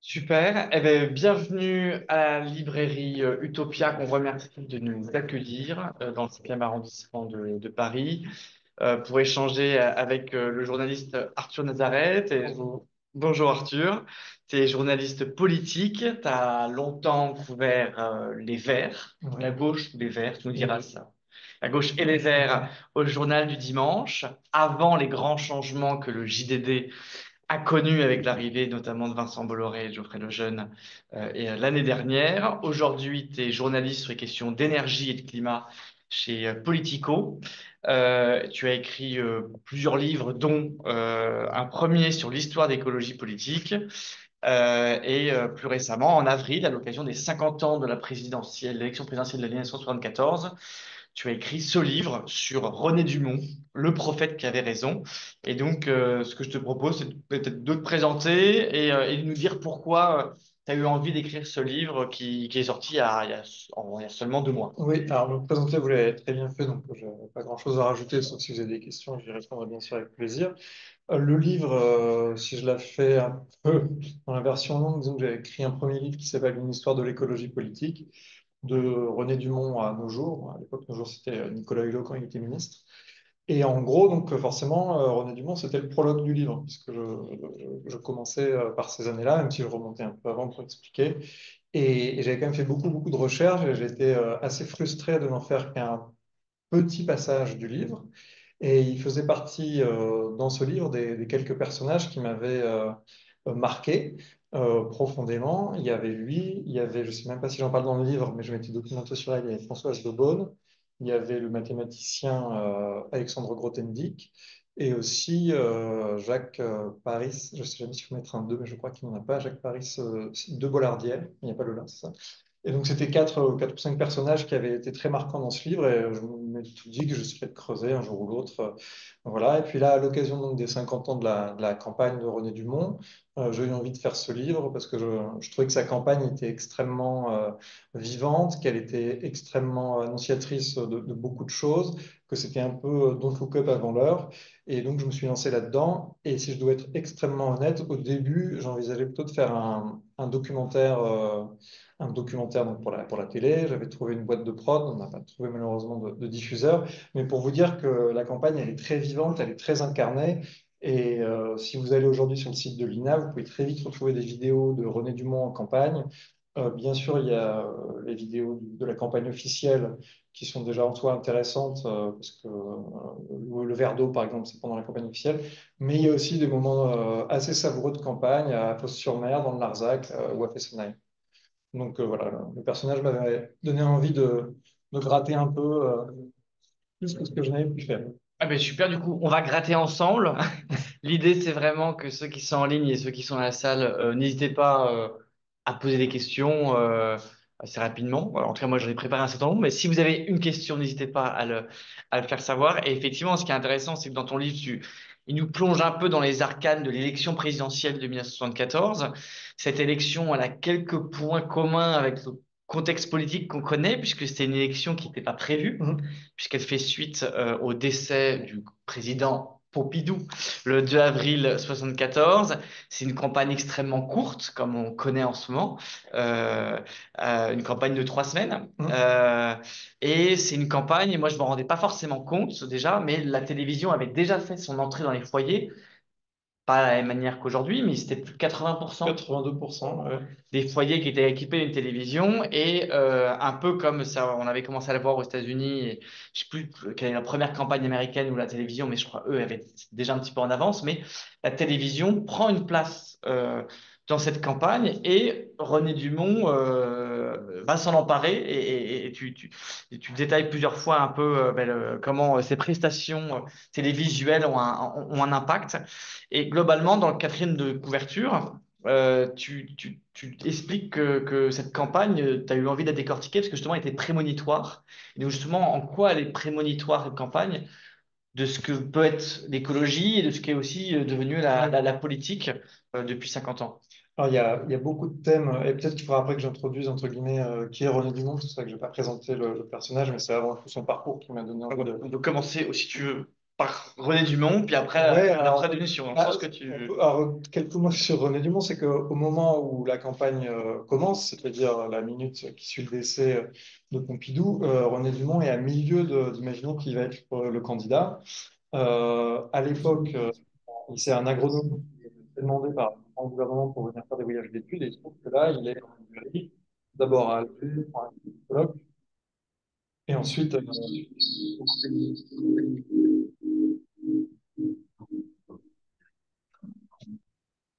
Super. Eh ben, bienvenue à la librairie Utopia, qu'on remercie de nous accueillir dans le 5e arrondissement de Paris pour échanger avec le journaliste Arthur Nazareth. Bonjour Arthur, tu es journaliste politique, tu as longtemps couvert les Verts, la gauche ou les Verts, tu nous diras ça. La gauche et les Verts au journal du dimanche, avant les grands changements que le JDD a connu avec l'arrivée notamment de Vincent Bolloré et de Geoffrey Lejeune l'année dernière. Aujourd'hui, tu es journaliste sur les questions d'énergie et de climat chez Politico. Tu as écrit plusieurs livres, dont un premier sur l'histoire d'écologie politique. Plus récemment, en avril, à l'occasion des 50 ans de l'élection présidentielle de 1974, tu as écrit ce livre sur René Dumont, le prophète qui avait raison. Et donc, ce que je te propose, c'est peut-être de te présenter et de nous dire pourquoi tu as eu envie d'écrire ce livre qui est sorti il y a seulement 2 mois. Oui, alors me présenter, vous l'avez très bien fait, donc je n'ai pas grand-chose à rajouter, sauf si vous avez des questions, j'y répondrai bien sûr avec plaisir. Le livre, si je la fais un peu dans la version longue, disons que j'ai écrit un premier livre qui s'appelle Une histoire de l'écologie politique, de René Dumont à nos jours. À l'époque, nos jours, c'était Nicolas Hulot quand il était ministre. Et en gros, donc forcément, René Dumont, c'était le prologue du livre, puisque je commençais par ces années-là, même si je remontais un peu avant pour expliquer. Et j'avais quand même fait beaucoup, beaucoup de recherches et j'étais assez frustré de n'en faire qu'un petit passage du livre. Et il faisait partie dans ce livre des quelques personnages qui m'avaient marqué profondément. Il y avait lui, il y avait, je ne sais même pas si j'en parle dans le livre, mais je m'étais documenté sur elle, il y avait Françoise Daubonne, il y avait le mathématicien Alexandre Grothendieck, et aussi Jacques Paris, je ne sais jamais si je peux mettre un 2, mais je crois qu'il n'y en a pas, Jacques Paris de Bollardière, il n'y a pas le là, c'est ça. Et donc, c'était quatre ou cinq personnages qui avaient été très marquants dans ce livre. Et je me suis dit que je serais de creuser un jour ou l'autre. Voilà. Et puis là, à l'occasion donc, des 50 ans de la campagne de René Dumont, j'ai eu envie de faire ce livre parce que je trouvais que sa campagne était extrêmement vivante, qu'elle était extrêmement annonciatrice de beaucoup de choses, que c'était un peu Don't Look Up avant l'heure. Et donc, je me suis lancé là-dedans. Et si je dois être extrêmement honnête, au début, j'envisageais plutôt de faire un documentaire. Un documentaire donc pour la télé. J'avais trouvé une boîte de prod, on n'a pas trouvé malheureusement de diffuseur, mais pour vous dire que la campagne, elle est très vivante, elle est très incarnée. Et si vous allez aujourd'hui sur le site de l'INA, vous pouvez très vite retrouver des vidéos de René Dumont en campagne. Bien sûr, il y a les vidéos de la campagne officielle qui sont déjà en soi intéressantes, parce que le verre d'eau, par exemple, c'est pendant la campagne officielle. Mais il y a aussi des moments assez savoureux de campagne à Fos-sur-Mer, dans le Larzac ou à Fessenheim. Donc voilà, le personnage m'avait donné envie de gratter un peu plus que ce que je n'avais pu faire. Ah ben super, du coup, on va gratter ensemble. L'idée, c'est vraiment que ceux qui sont en ligne et ceux qui sont à la salle, n'hésitez pas à poser des questions assez rapidement. Alors, en tout cas, moi, j'en ai préparé un certain nombre, mais si vous avez une question, n'hésitez pas à le faire savoir. Et effectivement, ce qui est intéressant, c'est que dans ton livre, il nous plonge un peu dans les arcanes de l'élection présidentielle de 1974. Cette élection, elle a quelques points communs avec le contexte politique qu'on connaît, puisque c'était une élection qui n'était pas prévue, Mhm. puisqu'elle fait suite au décès du président Pompidou le 2 avril 74. C'est une campagne extrêmement courte, comme on connaît en ce moment, euh, une campagne de 3 semaines. Mhm. Et c'est une campagne, et moi je ne me rendais pas forcément compte déjà, mais la télévision avait déjà fait son entrée dans les foyers, pas de la même manière qu'aujourd'hui, mais c'était plus de 80% 82%, ouais. des foyers qui étaient équipés d'une télévision et un peu comme ça, on avait commencé à le voir aux États-Unis. Et je sais plus quelle est la première campagne américaine où la télévision, mais je crois eux avaient déjà un petit peu en avance. Mais la télévision prend une place dans cette campagne et René Dumont va s'en emparer et tu détailles plusieurs fois un peu comment ces prestations télévisuelles ont un impact. Et globalement, dans le quatrième de couverture, tu expliques que cette campagne, tu as eu envie de la décortiquer parce que justement, elle était prémonitoire. Et donc, justement, en quoi elle est prémonitoire, cette campagne, de ce que peut être l'écologie et de ce qui est aussi devenu la politique depuis 50 ans. Alors, il y a beaucoup de thèmes, et peut-être qu'il faudra après que j'introduise, entre guillemets, qui est René Dumont, c'est ça que je n'ai pas présenté le personnage, mais c'est avant tout son parcours qui m'a donné Donc, envie de... on peut commencer, si tu veux, par René Dumont, puis après Ouais, la alors, prédénition, dans le ah, sens que tu... alors, quelques mots sur René Dumont, c'est qu'au moment où la campagne commence, c'est-à-dire la minute qui suit le décès de Pompidou, René Dumont est à milieu d'imaginons qu'il va être le candidat. À l'époque, c'est un agronome qui est demandé par le gouvernement pour venir faire des voyages d'études, et il se trouve que là, il est en Hongrie, d'abord à Alger, pour un colloque, et ensuite,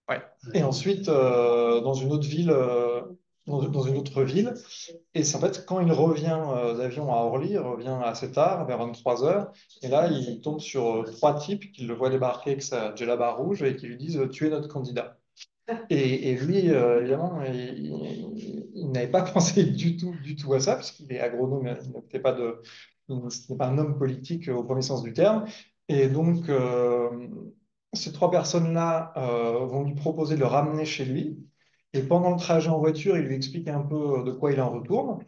Ouais. dans une autre ville, dans une autre ville. Et c'est en fait quand il revient d'avion à Orly, il revient assez tard, vers 23 heures, et là il tombe sur trois types qui le voient débarquer avec sa djellaba rouge et qui lui disent tu es notre candidat. Et lui, évidemment, il n'avait pas pensé du tout à ça, puisqu'il est agronome, il n'est pas un homme politique au premier sens du terme. Et donc, ces trois personnes-là vont lui proposer de le ramener chez lui. Et pendant le trajet en voiture, il lui explique un peu de quoi il en retourne.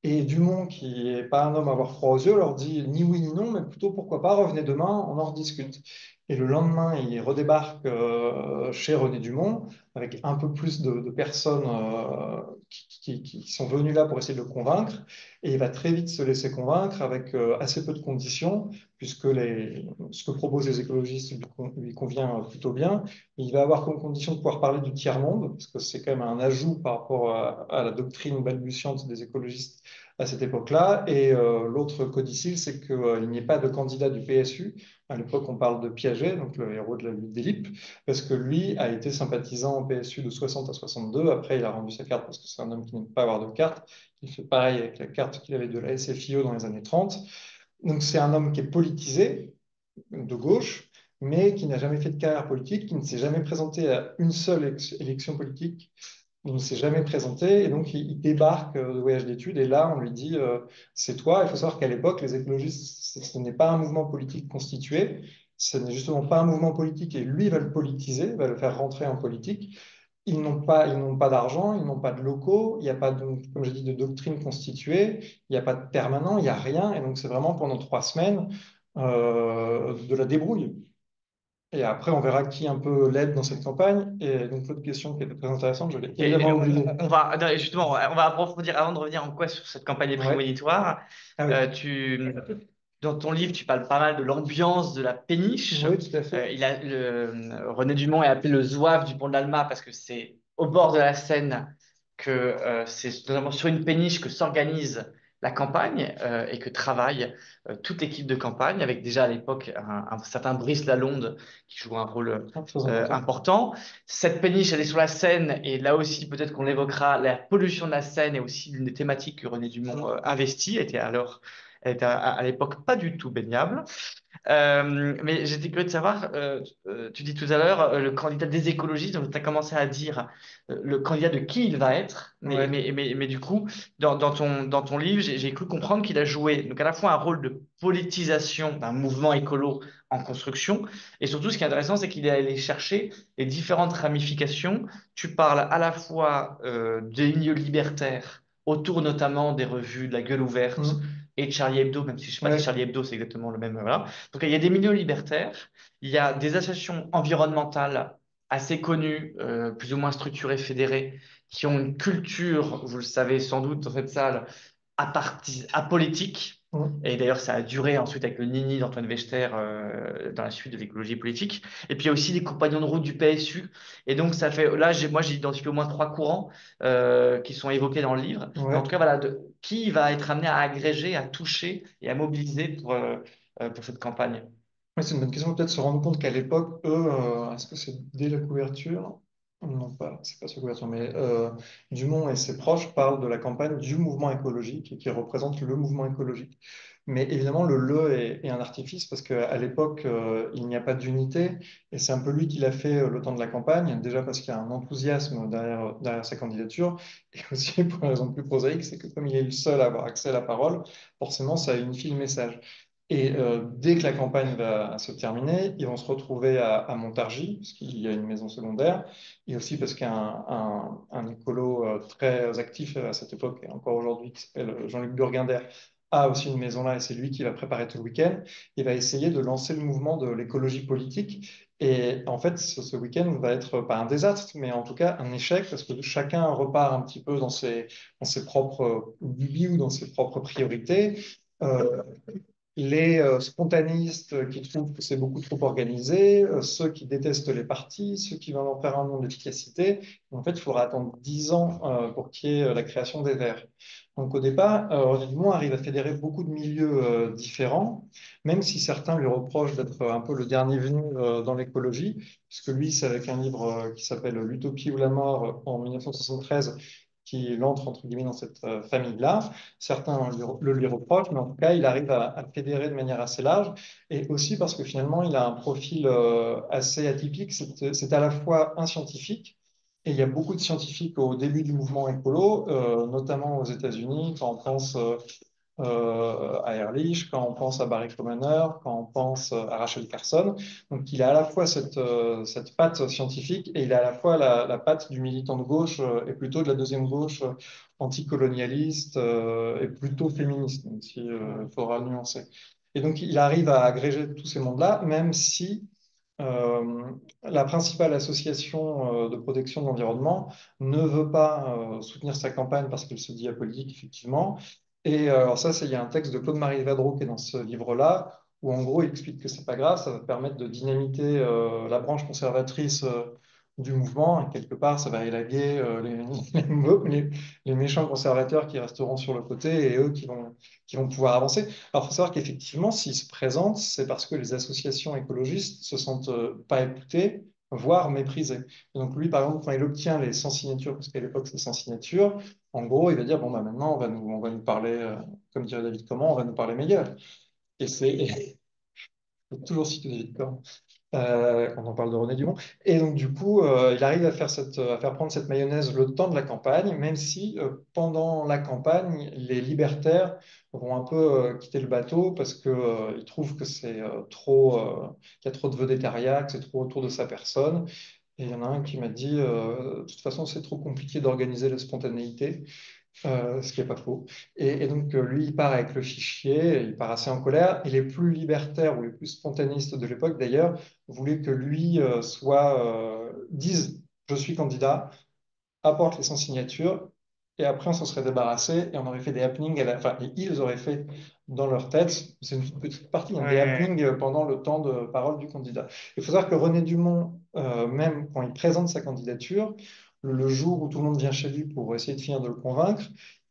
Et Dumont, qui n'est pas un homme à avoir froid aux yeux, leur dit ni oui ni non, mais plutôt pourquoi pas, revenez demain, on en rediscute. Et le lendemain, il redébarque chez René Dumont avec un peu plus de personnes qui sont venues là pour essayer de le convaincre. Et il va très vite se laisser convaincre avec assez peu de conditions, puisque ce que proposent les écologistes lui convient plutôt bien. Il va avoir comme condition de pouvoir parler du tiers-monde, parce que c'est quand même un ajout par rapport à la doctrine balbutiante des écologistes à cette époque-là. Et l'autre codicile, c'est qu'il n'y ait pas de candidat du PSU. À l'époque, on parle de Piaget, donc le héros de la lutte des Lippes, parce que lui a été sympathisant au PSU de 60 à 62. Après, il a rendu sa carte parce que c'est un homme qui n'aime pas avoir de carte. Il fait pareil avec la carte qu'il avait de la SFIO dans les années 30. Donc, c'est un homme qui est politisé, de gauche, mais qui n'a jamais fait de carrière politique, qui ne s'est jamais présenté à une seule élection politique, il ne s'est jamais présenté, et donc il débarque de voyage d'études, et là on lui dit c'est toi. Il faut savoir qu'à l'époque, les écologistes, ce n'est pas un mouvement politique constitué, ce n'est justement pas un mouvement politique, et lui va le politiser, va le faire rentrer en politique. Ils n'ont pas d'argent, ils n'ont pas de locaux, il n'y a pas, comme j'ai dit, de doctrine constituée, il n'y a pas de permanent, il n'y a rien, et donc c'est vraiment pendant 3 semaines de la débrouille. Et après, on verra qui un peu l'aide dans cette campagne. Et donc, l'autre question qui était très intéressante, je l'ai Et évidemment oubliée. on va, non, justement, on va approfondir avant de revenir en quoi sur cette campagne des Ouais. prémonitoire. Ah oui. Dans ton livre, tu parles pas mal de l'ambiance de la péniche. Oui, tout à fait. René Dumont est appelé le zouave du pont de l'Alma parce que c'est au bord de la Seine que c'est notamment sur une péniche que s'organise la campagne et que travaille toute l'équipe de campagne, avec déjà à l'époque un certain Brice Lalonde qui joue un rôle Ah, très important. important. Cette péniche, elle est sur la Seine, et là aussi, peut-être qu'on évoquera la pollution de la Seine, et aussi l'une des thématiques que René Dumont investit. Elle était à l'époque pas du tout baignable. Mais j'étais curieux de savoir, tu dis tout à l'heure, le candidat des écologistes, donc tu as commencé à dire le candidat de qui il va être, Ouais. mais du coup, dans ton livre, j'ai cru comprendre qu'il a joué donc à la fois un rôle de politisation d'un mouvement écolo en construction, et surtout ce qui est intéressant, c'est qu'il est allé chercher les différentes ramifications. Tu parles à la fois des milieux libertaires, autour notamment des revues de La Gueule ouverte Mm. et de Charlie Hebdo, même si je ne sais pas si Ouais. Charlie Hebdo c'est exactement le même. Voilà. Donc il y a des milieux libertaires, il y a des associations environnementales assez connues, plus ou moins structurées, fédérées, qui ont une culture, vous le savez sans doute dans cette salle, apolitique. Mm. Et d'ailleurs, ça a duré ensuite avec le Nini d'Antoine Wechter dans la suite de l'écologie politique. Et puis il y a aussi les compagnons de route du PSU. Et donc ça fait, là, moi j'ai identifié au moins trois courants qui sont évoqués dans le livre. Mais en Ouais. tout cas, voilà, qui va être amené à agréger, à toucher et à mobiliser pour cette campagne. Ouais, c'est une bonne question. Peut-être se rendre compte qu'à l'époque, eux, est-ce que c'est dès la couverture? Non, pas, c'est pas sa couverture, mais Dumont et ses proches parlent de la campagne du mouvement écologique et qui représente le mouvement écologique. Mais évidemment, le est un artifice parce qu'à l'époque, il n'y a pas d'unité et c'est un peu lui qui l'a fait le temps de la campagne, déjà parce qu'il y a un enthousiasme derrière sa candidature et aussi pour une raison plus prosaïque, c'est que comme il est le seul à avoir accès à la parole, forcément, ça unifie le message. Et dès que la campagne va se terminer, ils vont se retrouver à Montargis, parce qu'il y a une maison secondaire, et aussi parce qu'il y a un écolo très actif à cette époque, et encore aujourd'hui, qui s'appelle Jean-Luc Burguinder, a aussi une maison là et c'est lui qui va préparer tout le week-end. Il va essayer de lancer le mouvement de l'écologie politique. Et en fait, ce week-end va être pas un désastre, mais en tout cas un échec parce que chacun repart un petit peu dans ses propres lubies ou dans ses propres priorités. Euh, les spontanistes qui trouvent que c'est beaucoup trop organisé, ceux qui détestent les partis, ceux qui veulent en faire un nom d'efficacité. En fait, il faudra attendre 10 ans pour qu'il y ait la création des Verts. Donc au départ, René Dumont arrive à fédérer beaucoup de milieux différents, même si certains lui reprochent d'être un peu le dernier venu dans l'écologie, puisque lui, c'est avec un livre qui s'appelle L'Utopie ou la mort en 1973 qu'il entre entre guillemets dans cette famille-là. Certains le lui reprochent, mais en tout cas, il arrive à fédérer de manière assez large. Et aussi parce que finalement, il a un profil assez atypique. C'est à la fois un scientifique, et il y a beaucoup de scientifiques au début du mouvement écolo, notamment aux États-Unis, quand on pense à Ehrlich, quand on pense à Barry Commoner, quand on pense à Rachel Carson. Donc il a à la fois cette patte scientifique et il a à la fois la patte du militant de gauche et plutôt de la deuxième gauche anticolonialiste et plutôt féministe, même si faudra nuancer. Et donc il arrive à agréger tous ces mondes-là, même si euh, la principale association de protection de l'environnement ne veut pas soutenir sa campagne parce qu'elle se dit apolitique, effectivement. Et alors ça, il y a un texte de Claude-Marie Vadreau qui est dans ce livre-là, où en gros, il explique que c'est pas grave, ça va permettre de dynamiter la branche conservatrice du mouvement, et quelque part, ça va élaguer les méchants conservateurs qui resteront sur le côté et eux qui vont pouvoir avancer. Alors, il faut savoir qu'effectivement, s'ils se présentent, c'est parce que les associations écologistes se sentent pas écoutées, voire méprisées. Et donc lui, par exemple, quand il obtient les 100 signatures, parce qu'à l'époque, c'est 100 signatures, en gros, il va dire, bon, bah, maintenant, on va nous parler, comme dirait David Comment, on va nous parler meilleur. Et c'est, faut toujours citer David Comment quand on parle de René Dumont. Et donc, du coup, il arrive à faire prendre cette mayonnaise le temps de la campagne, même si pendant la campagne, les libertaires vont un peu quitter le bateau parce que, ils trouvent que c'est qu'il y a trop de vedettariat, que c'est trop autour de sa personne. Et il y en a un qui m'a dit, de toute façon, c'est trop compliqué d'organiser la spontanéité ce qui n'est pas faux. Et donc, lui, il part avec le fichier, il part assez en colère. Et les plus libertaires ou les plus spontanistes de l'époque, d'ailleurs, voulaient que lui dise, je suis candidat, apporte les 100 signatures, et après on s'en serait débarrassé et on aurait fait des happenings, enfin, et ils auraient fait dans leur tête, c'est une toute petite partie, hein, des Ouais. happenings pendant le temps de parole du candidat. Il faut savoir que René Dumont, même quand il présente sa candidature, le jour où tout le monde vient chez lui pour essayer de finir de le convaincre,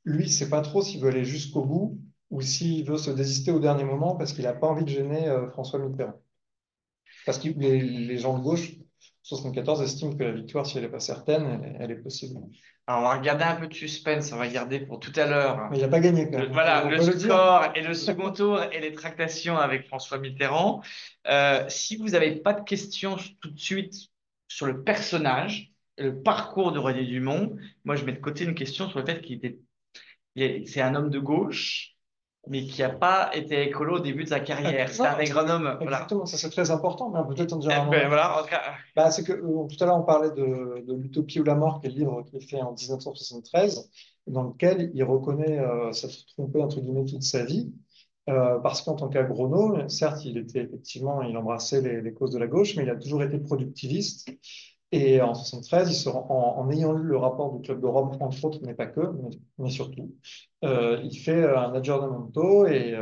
lui, il ne sait pas trop s'il veut aller jusqu'au bout ou s'il veut se désister au dernier moment parce qu'il n'a pas envie de gêner François Mitterrand. Parce que les gens de gauche, 74, estiment que la victoire, si elle n'est pas certaine, elle est possible. Alors, on va regarder un peu de suspense, on va garder pour tout à l'heure. Mais il n'a pas gagné quand même, Voilà, on le peut le dire. score et le second tour et les tractations avec François Mitterrand. Si vous n'avez pas de questions tout de suite sur le personnage et le parcours de René Dumont, moi je mets de côté une question sur le fait c'est un homme de gauche, mais qui n'a pas été écolo au début de sa carrière. C'est un Non, agronome, voilà. exactement, ça c'est très important, mais on peut peut-être en dire un mot Ben après. voilà, en tout cas, Bah, c'est que tout à l'heure on parlait de L'Utopie ou la mort, qui est le livre qu'il fait en 1973, dans lequel il reconnaît s'être trompé entre guillemets toute sa vie, parce qu'en tant qu'agronome, certes, il était effectivement, il embrassait les causes de la gauche, mais il a toujours été productiviste. Et en 73, en ayant lu le rapport du Club de Rome, entre autres, mais pas que, mais surtout, il fait un aggiornamento et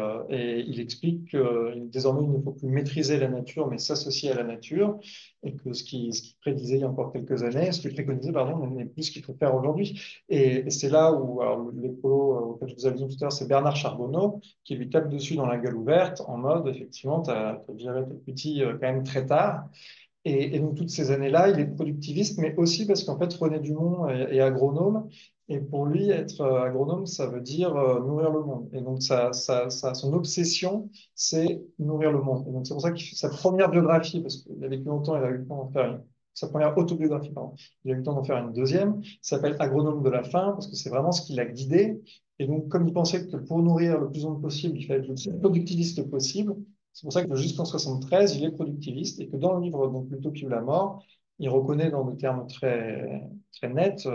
il explique que désormais il ne faut plus maîtriser la nature, mais s'associer à la nature, et que ce qui prédisait il y a encore quelques années, ce qui préconisait, pardon, n'est plus ce qu'il faut faire aujourd'hui. Et c'est là où l'écolo auquel je vous avais dit tout à l'heure, c'est Bernard Charbonneau, qui lui tape dessus dans la gueule ouverte, en mode, effectivement, tu as viré tes petits quand même très tard. Et donc, toutes ces années-là, il est productiviste, mais aussi parce qu'en fait, René Dumont est agronome. Et pour lui, être agronome, ça veut dire nourrir le monde. Et donc, son obsession, c'est nourrir le monde. Et donc, c'est pour ça qu'il fait sa première biographie, parce qu'il a vécu longtemps, il a eu le temps d'en faire sa première autobiographie, pardon. Il a eu le temps d'en faire une deuxième, qui s'appelle Agronome de la faim, parce que c'est vraiment ce qui l'a guidé. Et donc, comme il pensait que pour nourrir le plus de monde possible, il fallait être le plus productiviste possible, c'est pour ça que jusqu'en 73, il est productiviste et que dans le livre donc, L'Utopie ou la mort, il reconnaît dans des termes très nets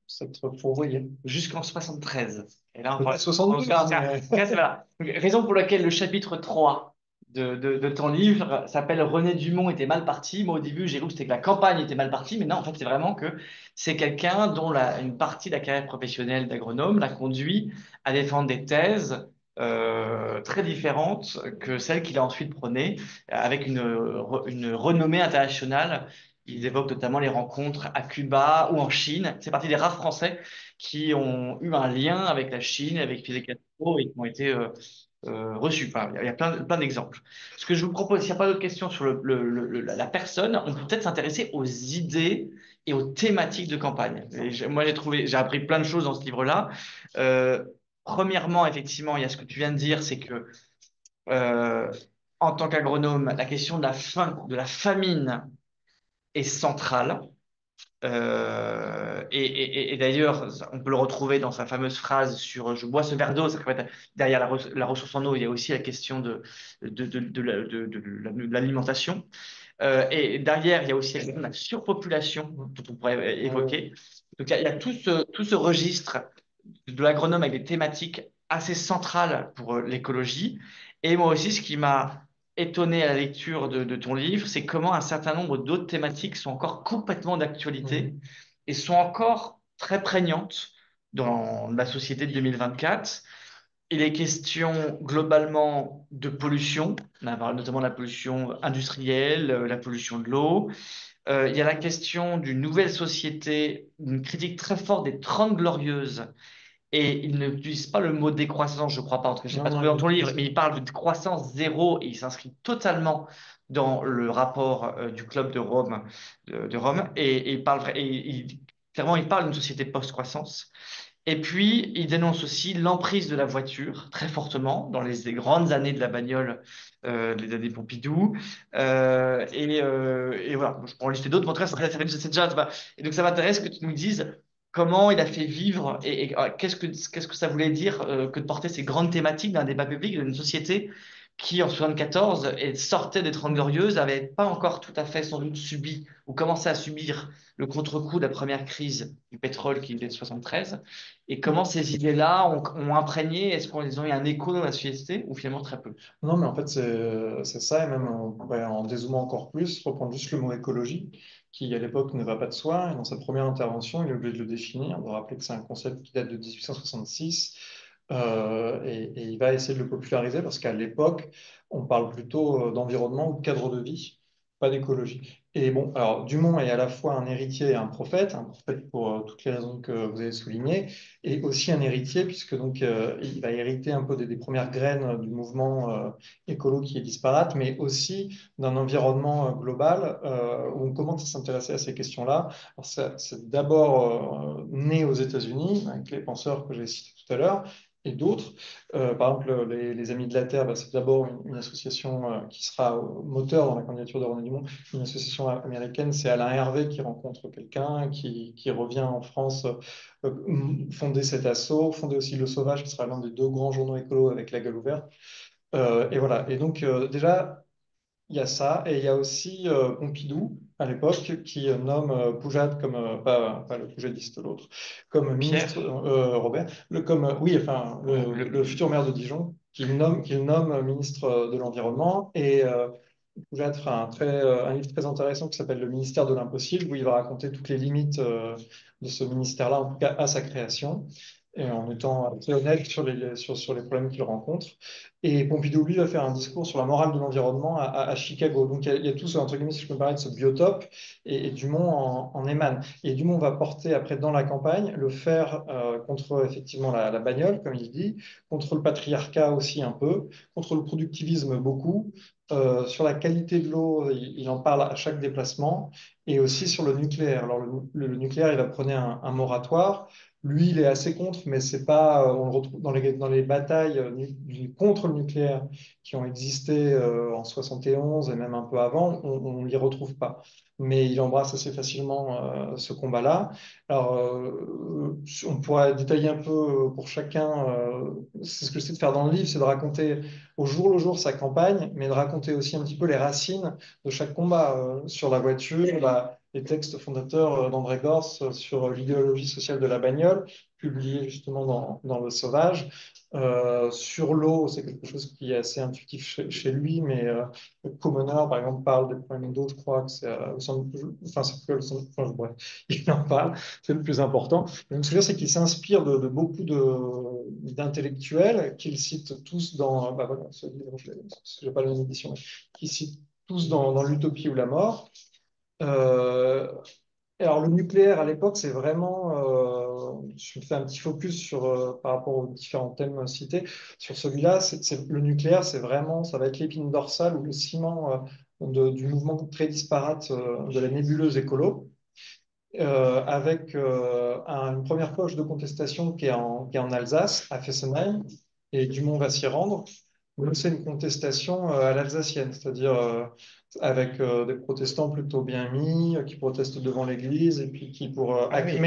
cette fourvoyée. Jusqu'en 73. Et là, Peut-être en tout 72, cas, mais voilà. Donc, raison pour laquelle le chapitre 3 de ton livre s'appelle René Dumont était mal parti. Moi, au début, j'ai cru que c'était que la campagne était mal partie, mais non, en fait, c'est vraiment que c'est quelqu'un dont une partie de la carrière professionnelle d'agronome l'a conduit à défendre des thèses très différentes que celles qu'il a ensuite prônées, avec une renommée internationale. Ils évoquent notamment les rencontres à Cuba ou en Chine. C'est parti des rares Français qui ont eu un lien avec la Chine, avec Fidel Castro et qui ont été reçus. Enfin, il y a plein d'exemples. Ce que je vous propose, s'il n'y a pas d'autres questions sur la personne, on peut peut-être s'intéresser aux idées et aux thématiques de campagne. Moi, j'ai appris plein de choses dans ce livre-là. Euh, Premièrement, effectivement, il y a ce que tu viens de dire, c'est que euh, en tant qu'agronome, la question de la faim, de la famine est centrale. Et d'ailleurs, on peut le retrouver dans sa fameuse phrase sur je bois ce verre d'eau. C'est qu'en fait, derrière la ressource en eau, il y a aussi la question de l'alimentation. Et derrière, il y a aussi la question de la surpopulation dont on pourrait évoquer. Donc, il y a tout ce registre de l'agronome avec des thématiques assez centrales pour l'écologie. Et moi aussi, ce qui m'a étonné à la lecture de ton livre, c'est comment un certain nombre d'autres thématiques sont encore complètement d'actualité et sont encore très prégnantes dans la société de 2024. Il est question globalement de pollution, on a parlé notamment de la pollution industrielle, la pollution de l'eau. Il y a la question d'une nouvelle société, une critique très forte des 30 glorieuses et il n'utilise pas le mot décroissance, je crois pas, en tout cas, je l'ai non, pas non, trouvé dans il est ton livre, mais précis. il parle de croissance zéro et il s'inscrit totalement dans le rapport du club de Rome, de Rome et il parle clairement il parle d'une société post-croissance. Et puis, il dénonce aussi l'emprise de la voiture très fortement dans les grandes années de la bagnole, les années Pompidou. Et voilà, je pourrais en lister d'autres, mais en tout cas, c'est déjà. Et donc, ça m'intéresse que tu nous dises comment il a fait vivre et qu'est-ce que ça voulait dire que de porter ces grandes thématiques d'un débat public d'une société qui, en 74, sortait des Trente Glorieuses, n'avait pas encore tout à fait sans doute subi ou commencé à subir le contre-coup de la première crise du pétrole qui était de 73 et comment ces idées-là ont imprégné, est-ce qu'ils ont eu un écho dans la société ou finalement très peu? Non, mais en fait, c'est ça, et même on pourrait en dézoomant encore plus, reprendre juste le mot écologie, qui à l'époque ne va pas de soi, et dans sa première intervention, il est obligé de le définir, de rappeler que c'est un concept qui date de 1866, et il va essayer de le populariser parce qu'à l'époque, on parle plutôt d'environnement ou de cadre de vie, pas d'écologie. Et bon, alors Dumont est à la fois un héritier et un prophète pour toutes les raisons que vous avez soulignées, et aussi un héritier, puisque donc il va hériter un peu des premières graines du mouvement écolo qui est disparate, mais aussi d'un environnement global où on commence à s'intéresser à ces questions-là. Alors, c'est d'abord né aux États-Unis, avec les penseurs que j'ai cités tout à l'heure, et d'autres. Par exemple, les Amis de la Terre, bah, c'est d'abord une association qui sera moteur dans la candidature de René Dumont, une association américaine. C'est Alain Hervé qui rencontre quelqu'un, qui revient en France fonder cet assaut, fonder aussi Le Sauvage, qui sera l'un des deux grands journaux écolos avec la gueule ouverte. Et voilà. Et donc, déjà, il y a ça. Et il y a aussi Pompidou, à l'époque, qui nomme Poujade comme, pas le poujadiste, l'autre, comme ministre, Pierre, Robert, oui, enfin, ouais, le futur maire de Dijon, qu'il nomme ministre de l'Environnement. Et Poujade fera un livre très intéressant qui s'appelle Le ministère de l'impossible, où il va raconter toutes les limites de ce ministère-là, en tout cas à sa création, et en étant très honnête sur les problèmes qu'il rencontre. Et Pompidou, lui, va faire un discours sur la morale de l'environnement à Chicago. Donc il y a tout ce, entre guillemets, si je peux me permettre, ce biotope, et Dumont en émane. Et Dumont va porter après dans la campagne le fer contre effectivement la bagnole, comme il dit, contre le patriarcat aussi un peu, contre le productivisme beaucoup. Sur la qualité de l'eau, il en parle à chaque déplacement, et aussi sur le nucléaire. Alors le nucléaire, il va prôner un moratoire. Lui, il est assez contre, mais c'est pas, on le retrouve dans les batailles contre le nucléaire qui ont existé en 71 et même un peu avant, on l'y retrouve pas. Mais il embrasse assez facilement ce combat-là. Alors, on pourra détailler un peu pour chacun. C'est ce que j'essaie de faire dans le livre, c'est de raconter au jour le jour sa campagne, mais de raconter aussi un petit peu les racines de chaque combat sur la voiture, les textes fondateurs d'André Gorz sur l'idéologie sociale de la bagnole, publié justement dans Le Sauvage. Sur l'eau, c'est quelque chose qui est assez intuitif chez lui, mais Commoner, par exemple, parle des problèmes d'eau, je crois que c'est enfin, c'est que enfin, bref, il en parle, c'est le plus important. Donc, ce que je veux dire, c'est qu'il s'inspire de beaucoup d'intellectuels qu'il cite tous dans, bah voilà, ce livre, je n'ai pas la même édition, mais qu'il cite tous dans L'Utopie ou la mort. Euh, alors, le nucléaire, à l'époque, c'est vraiment, je me fais un petit focus sur, par rapport aux différents thèmes cités. Sur celui-là, le nucléaire, c'est vraiment, ça va être l'épine dorsale ou le ciment du mouvement très disparate de la nébuleuse écolo, avec une première poche de contestation qui est en Alsace, à Fessenheim, et Dumont va s'y rendre. Mais c'est une contestation à l'alsacienne, c'est-à-dire avec des protestants plutôt bien mis, qui protestent devant l'église et puis Ah oui.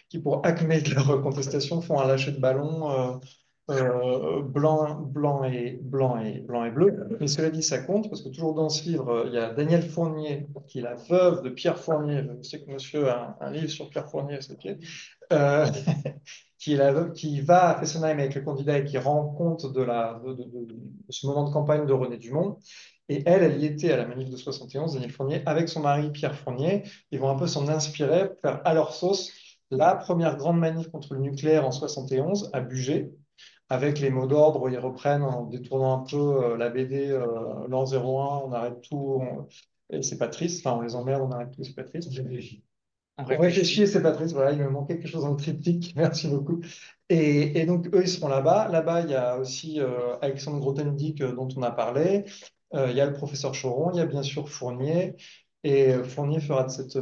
qui pour acmer de leur contestation font un lâcher de ballon blanc et bleu. Mais cela dit, ça compte parce que toujours dans ce livre, il y a Danielle Fournier, qui est la veuve de Pierre Fournier. Je sais que monsieur a un livre sur Pierre Fournier à ses pieds. Euh, qui est la veuve qui va à Fessenheim avec le candidat et qui rend compte de ce moment de campagne de René Dumont. Et elle y était à la manif de 71, Daniel Fournier, avec son mari Pierre Fournier. Ils vont un peu s'en inspirer pour faire à leur sauce la première grande manif contre le nucléaire en 71 à Bugey, avec les mots d'ordre où ils reprennent en détournant un peu la BD l'an 01, on arrête tout, et c'est pas triste, enfin on les emmerde, on arrête tout, c'est pas triste. On On réfléchit et réfléchit. c'est Patrice, voilà, il me manquait quelque chose dans le triptyque, merci beaucoup. Et donc, eux, ils seront là-bas. Là-bas, il y a aussi Alexandre Grothendieck, dont on a parlé. Il y a le professeur Choron, il y a bien sûr Fournier. Et Fournier fera de cette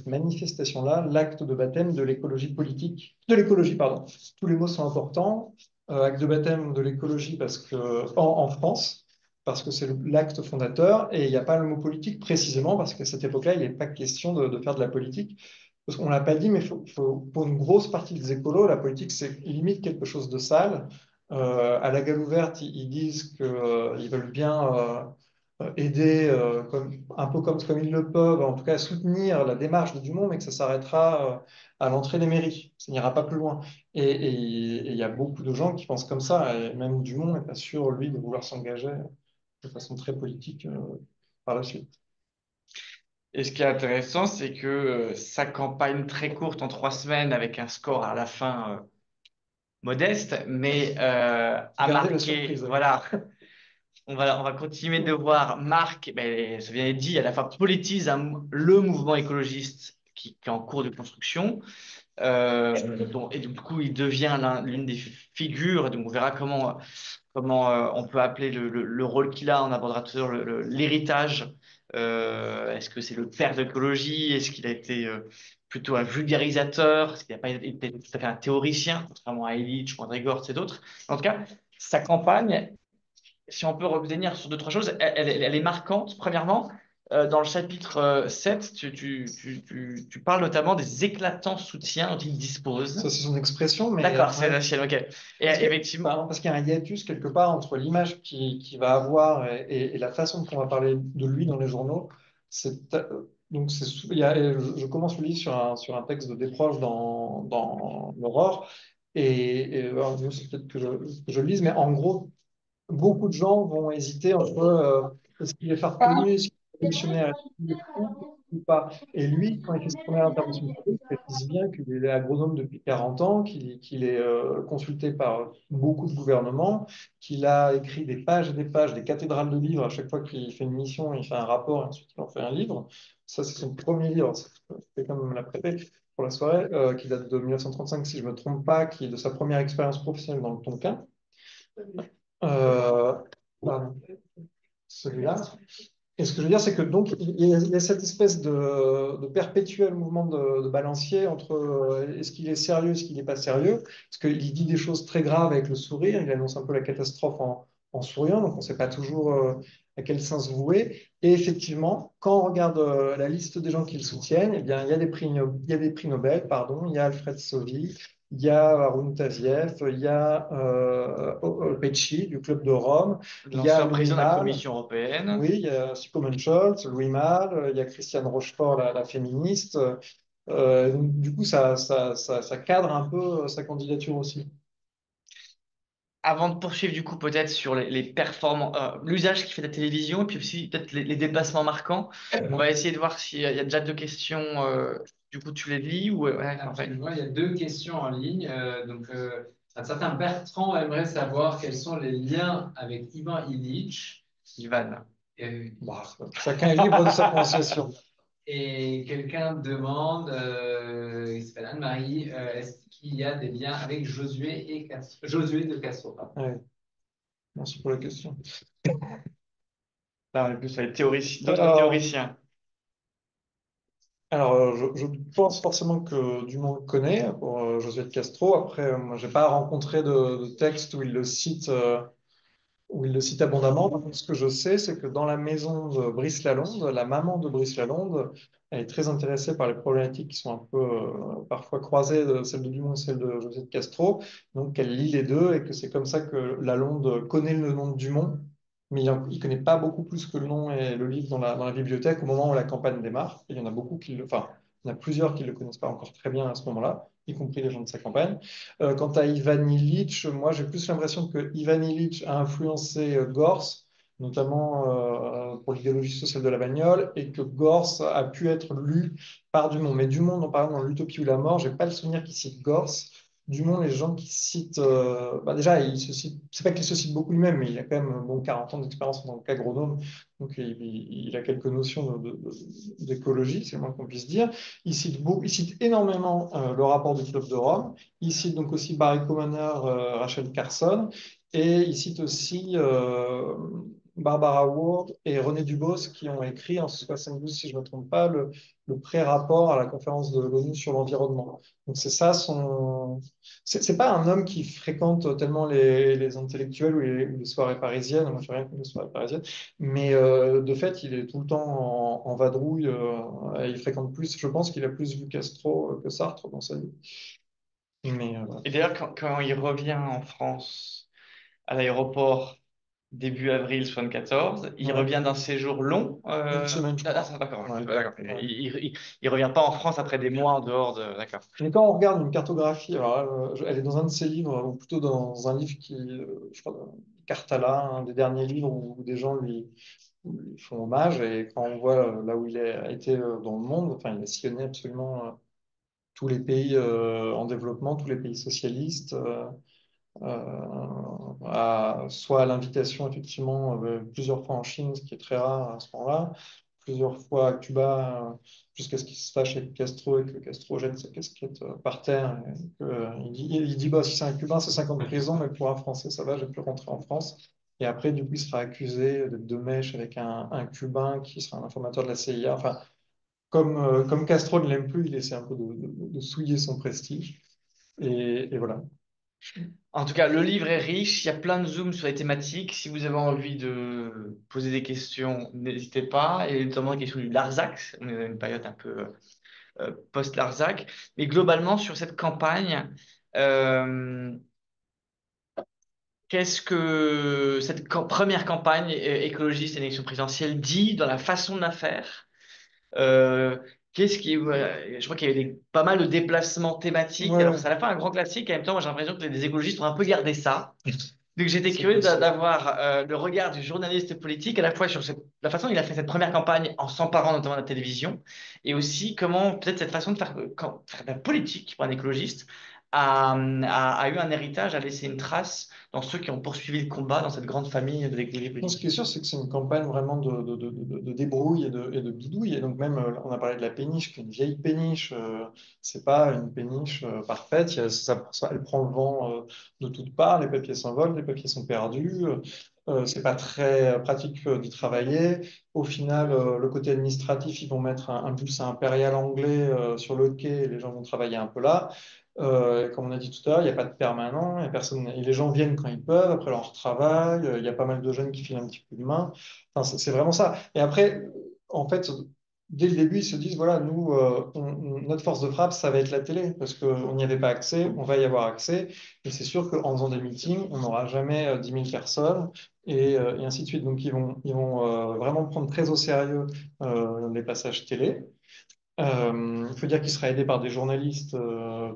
manifestation-là l'acte de baptême de l'écologie politique, de l'écologie, pardon. Tous les mots sont importants. Acte de baptême de l'écologie parce que, en France, parce que c'est l'acte fondateur, et il n'y a pas le mot politique précisément parce qu'à cette époque-là, il n'est pas question de faire de la politique. Parce qu'on ne l'a pas dit, mais pour une grosse partie des écolos, la politique, c'est limite quelque chose de sale. À la gale ouverte, ils disent qu'ils veulent bien aider, un peu comme ils le peuvent, en tout cas soutenir la démarche de Dumont, mais que ça s'arrêtera à l'entrée des mairies. Ça n'ira pas plus loin. Et il y a beaucoup de gens qui pensent comme ça, et même Dumont n'est pas sûr, lui, de vouloir s'engager de façon très politique par la suite. Et ce qui est intéressant, c'est que sa campagne très courte en 3 semaines avec un score à la fin modeste, mais a Gardez la marqué, surprise. voilà, on va continuer de voir Marc, ben, ça vient d'être dit, à la fois politise le mouvement écologiste qui est en cours de construction. Et du coup, il devient l'une des figures. Et donc, on verra comment on peut appeler le rôle qu'il a. On abordera tout à l'heure l'héritage. Est-ce que c'est le père de l'écologie? Est-ce qu'il a été plutôt un vulgarisateur? Est-ce qu'il n'a pas été tout à fait un théoricien, contrairement à Illich ou André Gortz et d'autres? En tout cas, sa campagne, si on peut revenir sur deux, trois choses, elle est marquante. Premièrement, dans le chapitre 7, tu parles notamment des éclatants soutiens dont il dispose. Ça, c'est son expression, mais D'accord, c'est ouais. la sienne, ok. Et Parce que, effectivement, pardon, parce qu'il y a un hiatus quelque part entre l'image qu'il va avoir et la façon dont on va parler de lui dans les journaux. Donc, je commence le livre sur un texte de Desproges dans l'Aurore. Alors, c'est peut-être que je le lise, mais en gros, beaucoup de gens vont hésiter entre est-ce qu'il est farfelu, est-ce qu'il est révolutionnaire, est-ce qu'il est fou ou pas. Et lui, quand il fait sa première intervention publique, il précise bien qu'il est agronome depuis 40 ans, qu'il est consulté par beaucoup de gouvernements, qu'il a écrit des pages et des pages, des cathédrales de livres. À chaque fois qu'il fait une mission, il fait un rapport et ensuite il en fait un livre. Ça, c'est son premier livre. C'est quand même la prêter pour la soirée, qui date de 1935, si je ne me trompe pas, qui est de sa première expérience professionnelle dans le Tonkin. Euh, pardon, celui-là. Et ce que je veux dire, c'est que donc il y a cette espèce de perpétuel mouvement de balancier entre est-ce qu'il est sérieux, est-ce qu'il n'est pas sérieux, parce qu'il dit des choses très graves avec le sourire, il annonce un peu la catastrophe en souriant, donc on ne sait pas toujours à quel sens vouer. Et effectivement, quand on regarde la liste des gens qui le soutiennent, eh bien, il y a des prix Nobel, pardon, il y a Alfred Sauvy, il y a Haroun Tazieff, il y a Pecci du Club de Rome, il y a L'ancien Louis président de la Malle, Commission européenne. oui, il y a Superman Scholz, Louis Malle, il y a Christiane Rochefort, la féministe. Donc, du coup, ça cadre un peu sa candidature aussi. Avant de poursuivre du coup peut-être sur les performances, l'usage qu'il fait de la télévision et puis aussi peut-être les déplacements marquants, on va essayer de voir s'il y a déjà deux questions. Du coup, tu les lis ou ouais, parfait. Absolument, il y a deux questions en ligne. Un certain Bertrand aimerait savoir quels sont les liens avec Ivan Illich. Ivan. Euh, Bah, chacun est libre de sa prononciation. Et quelqu'un demande, il s'appelle Anne-Marie, est-ce qu'il y a des liens avec Josué de Castro, pardon. Ouais, merci pour la question. Là, on est plus sur les d'autres Alors, théoriciens. je pense forcément que Dumont le connaît pour Josué de Castro. Après, moi, j'ai pas rencontré de texte où il le cite abondamment. Par contre, ce que je sais, c'est que dans la maison de Brice Lalonde, la maman de Brice Lalonde, elle est très intéressée par les problématiques qui sont un peu parfois croisées, celle de Dumont et celle de José de Castro. Donc, elle lit les deux et que c'est comme ça que Lalonde connaît le nom de Dumont, mais il ne connaît pas beaucoup plus que le nom et le livre dans la bibliothèque au moment où la campagne démarre. Et il y en a beaucoup enfin, il y en a plusieurs qui ne le connaissent pas encore très bien à ce moment-là, y compris les gens de sa campagne. Quant à Ivan Illich, moi j'ai plus l'impression que Ivan Illich a influencé Gors, notamment pour l'idéologie sociale de la bagnole, et que Gors a pu être lu par Dumont. Mais Dumont, par exemple, dans L'Utopie ou la mort, j'ai pas le souvenir qu'il cite Gors. Dumont, les gens qui citent, bah déjà, c'est pas qu'il se cite beaucoup lui-même, mais il a quand même bon, 40 ans d'expérience en tant qu'agronome, donc il a quelques notions d'écologie, c'est le moins qu'on puisse dire. Il cite énormément le rapport du Club de Rome. Il cite donc aussi Barry Commoner, Rachel Carson, et il cite aussi Barbara Ward et René Dubos qui ont écrit en 72, si je ne me trompe pas, le pré-rapport à la conférence de l'ONU sur l'environnement. Donc c'est ça son. C'est pas un homme qui fréquente tellement les intellectuels ou les soirées parisiennes. Moi, je fais rien que les soirées parisiennes. Mais de fait, il est tout le temps en vadrouille. Il fréquente plus. Je pense qu'il a plus vu Castro que Sartre dans sa vie. Mais voilà. Et d'ailleurs, quand il revient en France à l'aéroport début avril 74, il Ouais. revient d'un séjour long. Une semaine, je crois. D'accord. Ouais. D'accord. Ouais. Il revient pas en France après des mois en dehors de. D'accord. Mais quand on regarde une cartographie, alors elle est dans un de ses livres, ou plutôt dans un livre qui, je crois, Cartala, un des derniers livres où des gens lui font hommage. Et quand on voit là où il a été dans le monde, enfin, il a sillonné absolument tous les pays en développement, tous les pays socialistes. Soit à l'invitation, effectivement, plusieurs fois en Chine, ce qui est très rare à ce moment-là, plusieurs fois à Cuba, jusqu'à ce qu'il se fâche avec Castro et que Castro jette sa casquette par terre. Il dit bah, si c'est un Cubain, c'est 5 ans de prison, mais pour un Français, ça va, j'ai pu rentrer en France. Et après, du coup, il sera accusé d'être de mèche avec un Cubain qui sera un informateur de la CIA. Enfin, comme Castro ne l'aime plus, il essaie un peu de souiller son prestige. Et voilà. En tout cas, le livre est riche. Il y a plein de zooms sur les thématiques. Si vous avez envie de poser des questions, n'hésitez pas. Et notamment la question du Larzac. On est dans une période un peu post-Larzac. Mais globalement, sur cette campagne, euh, qu'est-ce que cette première campagne écologiste et élection présidentielle dit dans la façon de la faire? Euh, qu'est-ce qui, je crois qu'il y avait pas mal de déplacements thématiques. Alors, Ouais, c'est à la fois un grand classique. En même temps, moi, j'ai l'impression que les écologistes ont un peu gardé ça. Donc, j'étais c'est curieux possible. d'avoir le regard du journaliste politique à la fois sur la façon dont il a fait cette première campagne en s'emparant notamment de la télévision et aussi comment peut-être cette façon de faire, faire de la politique pour un écologiste a eu un héritage, a laissé une trace dans ceux qui ont poursuivi le combat dans cette grande famille de l'écologie Non, ce qui est politique. sûr, c'est que c'est une campagne vraiment de débrouille et de bidouille. Et donc même, on a parlé de la péniche, qui est une vieille péniche. C'est pas une péniche parfaite. Elle prend le vent de toutes parts. Les papiers s'envolent, les papiers sont perdus. C'est pas très pratique d'y travailler. Au final, le côté administratif, ils vont mettre un bus impérial anglais sur le quai. Et les gens vont travailler un peu là. Comme on a dit tout à l'heure, il n'y a pas de permanent, il y a personne, et les gens viennent quand ils peuvent, après leur travail, il y a pas mal de jeunes qui filent un petit coup de main. Enfin, c'est vraiment ça. Et après, en fait, dès le début, ils se disent, voilà, nous, notre force de frappe, ça va être la télé, parce qu'on n'y avait pas accès, on va y avoir accès. Et c'est sûr qu'en faisant des meetings, on n'aura jamais 10 000 personnes, et ainsi de suite. Donc, ils vont vraiment prendre très au sérieux les passages télé. Il faut dire qu'il sera aidé par des journalistes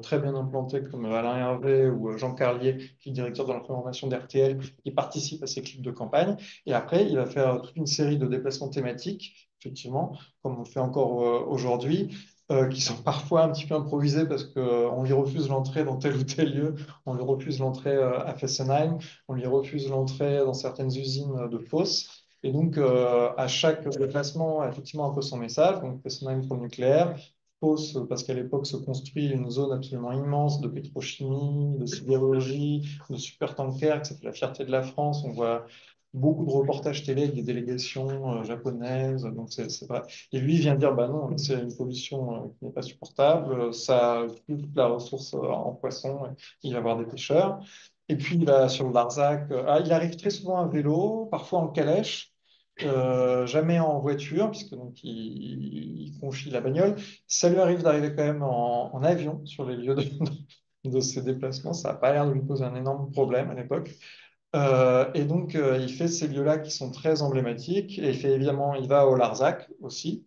très bien implantés comme Alain Hervé ou Jean Carlier, qui est directeur de l'information d'RTL, qui participe à ces clips de campagne. Et après, il va faire toute une série de déplacements thématiques, effectivement, comme on fait encore aujourd'hui, qui sont parfois un petit peu improvisés parce qu'on lui refuse l'entrée dans tel ou tel lieu, on lui refuse l'entrée à Fessenheim, on lui refuse l'entrée dans certaines usines de Fos. Et donc, à chaque déplacement, effectivement, un peu son message. Donc, Fessenheim pour le nucléaire, Fos, parce qu'à l'époque se construit une zone absolument immense de pétrochimie, de sidérurgie, de supertankers, que c'est la fierté de la France. On voit beaucoup de reportages télé avec des délégations japonaises. Donc, c'est vrai. Et lui, il vient dire, bah non, c'est une pollution qui n'est pas supportable. Ça tue toute la ressource en poisson. Il va y avoir des pêcheurs. Et puis, il va sur le Larzac. Il arrive très souvent à vélo, parfois en calèche. Jamais en voiture, puisque donc il confie la bagnole. Ça lui arrive d'arriver quand même en avion sur les lieux de ses déplacements. Ça n'a pas l'air de lui poser un énorme problème à l'époque. Et donc, il fait ces lieux-là qui sont très emblématiques. Et il fait évidemment, il va au Larzac aussi.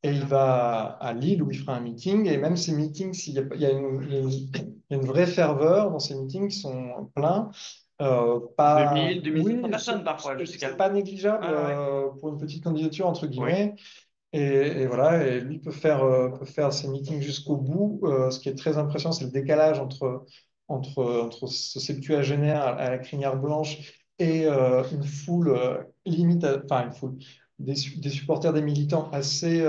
Et il va à Lille où il fera un meeting. Et même ces meetings, il y a une vraie ferveur dans ces meetings qui sont pleins. 2000, Oui, 2500 personnes parfois c'est jusqu'à. pas négligeable Ah ouais. pour une petite candidature, entre Oui. guillemets. Et voilà, et lui peut faire ses meetings jusqu'au bout. Ce qui est très impressionnant, c'est le décalage entre ce septuagénaire à la crinière blanche et une foule limite, enfin une foule, des supporters, des militants assez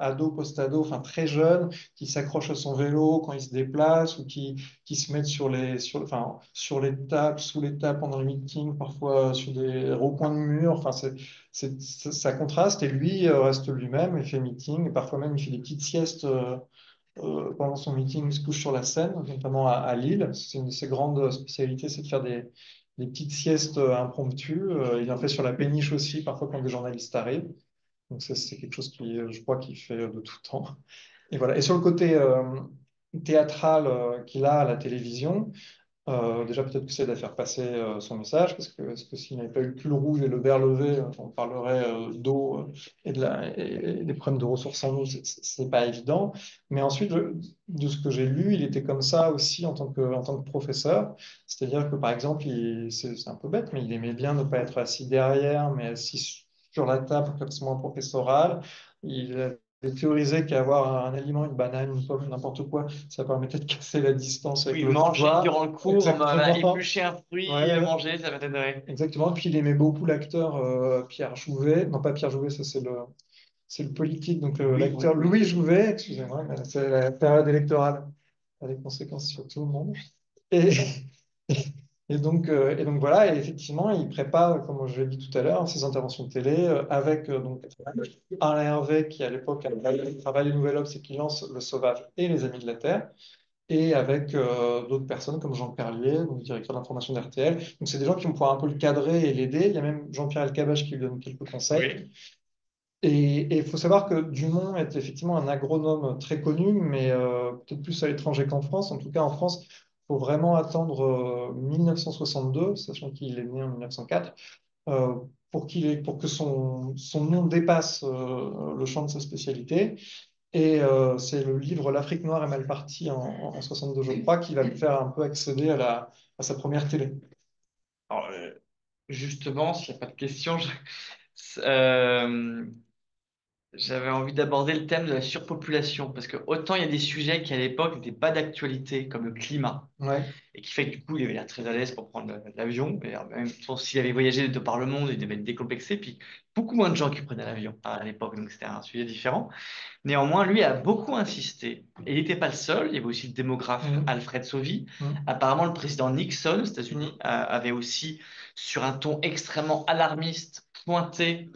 ados, post-ados, enfin très jeunes, qui s'accrochent à son vélo quand il se déplace ou qui se mettent enfin, sur les tables, sous les tables pendant le meeting, parfois sur des recoins de mur. Enfin, ça contraste et lui reste lui-même et fait meeting. Et parfois même, il fait des petites siestes pendant son meeting. Il se couche sur la scène, notamment à Lille. C'est une de ses grandes spécialités, c'est de faire des petites siestes impromptues. Il en fait sur la péniche aussi, parfois quand des journalistes arrivent. Donc ça, c'est quelque chose qui, je crois, qu'il fait de tout temps. Et voilà. Et sur le côté théâtral qu'il a à la télévision, déjà, peut-être que c'est de faire passer son message, parce que s'il n'avait pas eu le pull rouge et le verre levé, on parlerait d'eau et des problèmes de ressources en eau, c'est pas évident. Mais ensuite, de ce que j'ai lu, il était comme ça aussi en tant que professeur. C'est-à-dire que, par exemple, c'est un peu bête, mais il aimait bien ne pas être assis derrière, mais assis sur la table, comme un professoral. Il avait théorisé qu'avoir un aliment, une banane, une pomme, n'importe quoi, ça permettait de casser la distance avec Oui, le manger pouvoir. durant le cours, voilà, Exactement. éplucher un fruit, Ouais, ouais. manger, ça va t'aider. Exactement. Puis il aimait beaucoup l'acteur Pierre Jouvet. Non, pas Pierre Jouvet, ça c'est le politique. Donc l'acteur Louis Jouvet, excusez-moi, c'est la période électorale. Ça a des conséquences sur tout le monde. Et, et donc voilà, et effectivement, il prépare, comme je l'ai dit tout à l'heure, ses interventions de télé avec donc Alain Hervé, qui à l'époque a travaillé Nouvel Obs et qui lance Le Sauvage et Les Amis de la Terre et avec d'autres personnes comme Jean Carlier, donc directeur d'information d'RTL. Donc, c'est des gens qui vont pouvoir un peu le cadrer et l'aider. Il y a même Jean-Pierre Elkabbach qui lui donne quelques conseils. Oui. Et il faut savoir que Dumont est effectivement un agronome très connu, mais peut-être plus à l'étranger qu'en France. En tout cas, en France, il faut vraiment attendre 1962, sachant qu'il est né en 1904, euh, pour que son nom dépasse le champ de sa spécialité. Et c'est le livre L'Afrique noire est mal partie en 62, je crois, qui va le faire un peu accéder à sa première télé. Alors, justement, s'il n'y a pas de questions, euh, j'avais envie d'aborder le thème de la surpopulation, parce que autant il y a des sujets qui à l'époque n'étaient pas d'actualité, comme le climat, Ouais. et qui fait que du coup il avait l'air très à l'aise pour prendre l'avion, et en même temps s'il avait voyagé de par le monde, il devait être décomplexé, puis beaucoup moins de gens qui prenaient l'avion à l'époque, donc c'était un sujet différent. Néanmoins, lui a beaucoup insisté, et il n'était pas le seul, il y avait aussi le démographe Mhm. Alfred Sauvy. Mhm. Apparemment, le président Nixon aux Mhm. États-Unis avait aussi, sur un ton extrêmement alarmiste, pointé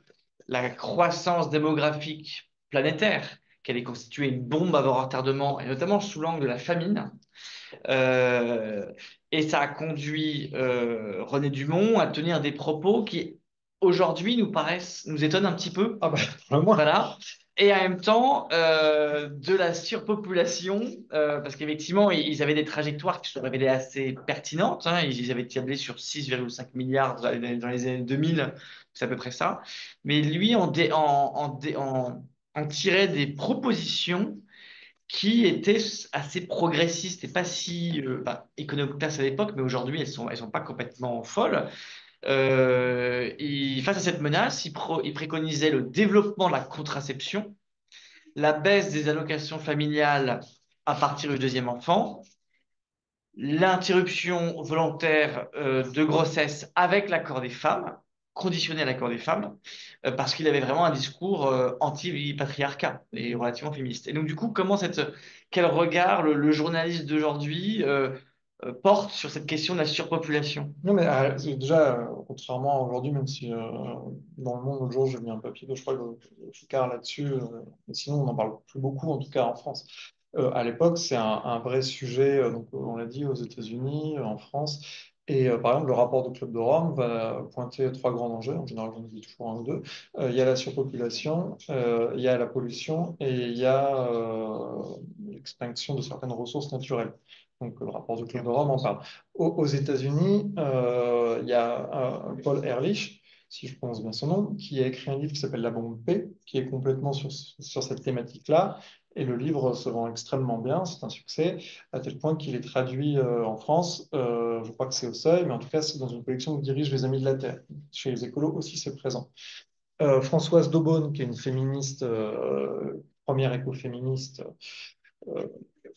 la croissance démographique planétaire, qu'elle est constituée une bombe à retardement, et notamment sous l'angle de la famine. Euh, et ça a conduit René Dumont à tenir des propos qui, aujourd'hui, nous étonnent un petit peu. Ah bah, pour le moins. Voilà. Et en même temps, de la surpopulation, parce qu'effectivement, ils avaient des trajectoires qui se révélaient assez pertinentes, hein. Ils avaient tablé sur 6,5 milliards dans les années 2000, c'est à peu près ça. Mais lui, en tirait des propositions qui étaient assez progressistes et pas si éconoclastes à l'époque, mais aujourd'hui, elles sont pas complètement folles. Face à cette menace, il préconisait le développement de la contraception, la baisse des allocations familiales à partir du deuxième enfant, l'interruption volontaire de grossesse avec l'accord des femmes, conditionnée à l'accord des femmes, parce qu'il avait vraiment un discours anti-patriarcat et relativement féministe. Et donc, du coup, quel regard le journaliste d'aujourd'hui porte sur cette question de la surpopulation? Non, mais déjà, contrairement à aujourd'hui, même si dans le monde, l'autre jour, j'ai mis un papier de, je crois, le Foucard là-dessus, mais sinon, on n'en parle plus beaucoup, en tout cas en France. À l'époque, c'est un vrai sujet, donc, on l'a dit, aux États-Unis, en France. Et par exemple, le rapport de Club de Rome va pointer trois grands dangers, en général, j'en dis toujours un ou deux. Il y a la surpopulation, il y a la pollution et il y a l'extinction de certaines ressources naturelles. Donc, le rapport de Club de Rome en parle. Aux États-Unis, il y a Paul Ehrlich, si je prononce bien son nom, qui a écrit un livre qui s'appelle La bombe P, qui est complètement sur cette thématique-là. Et le livre se vend extrêmement bien, c'est un succès, à tel point qu'il est traduit en France. Je crois que c'est au Seuil, mais en tout cas, c'est dans une collection que dirigent les Amis de la Terre. Chez les écolos aussi, c'est présent. Françoise Daubonne, qui est une féministe, première écoféministe, euh,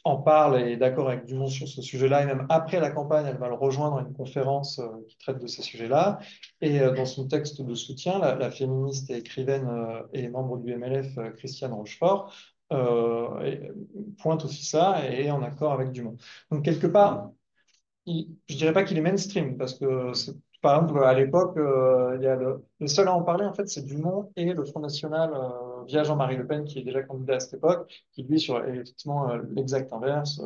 en parle et est d'accord avec Dumont sur ce sujet-là. Et même après la campagne, elle va le rejoindre à une conférence qui traite de ces sujets-là. Et dans son texte de soutien, la féministe et écrivaine et membre du MLF, Christiane Rochefort, pointe aussi ça et est en accord avec Dumont. Donc, quelque part, je dirais pas qu'il est mainstream, parce que, par exemple, à l'époque, il y a le seul à en parler, en fait, c'est Dumont et le Front National via Jean-Marie Le Pen, qui est déjà candidat à cette époque, qui, lui, sur effectivement l'exact inverse,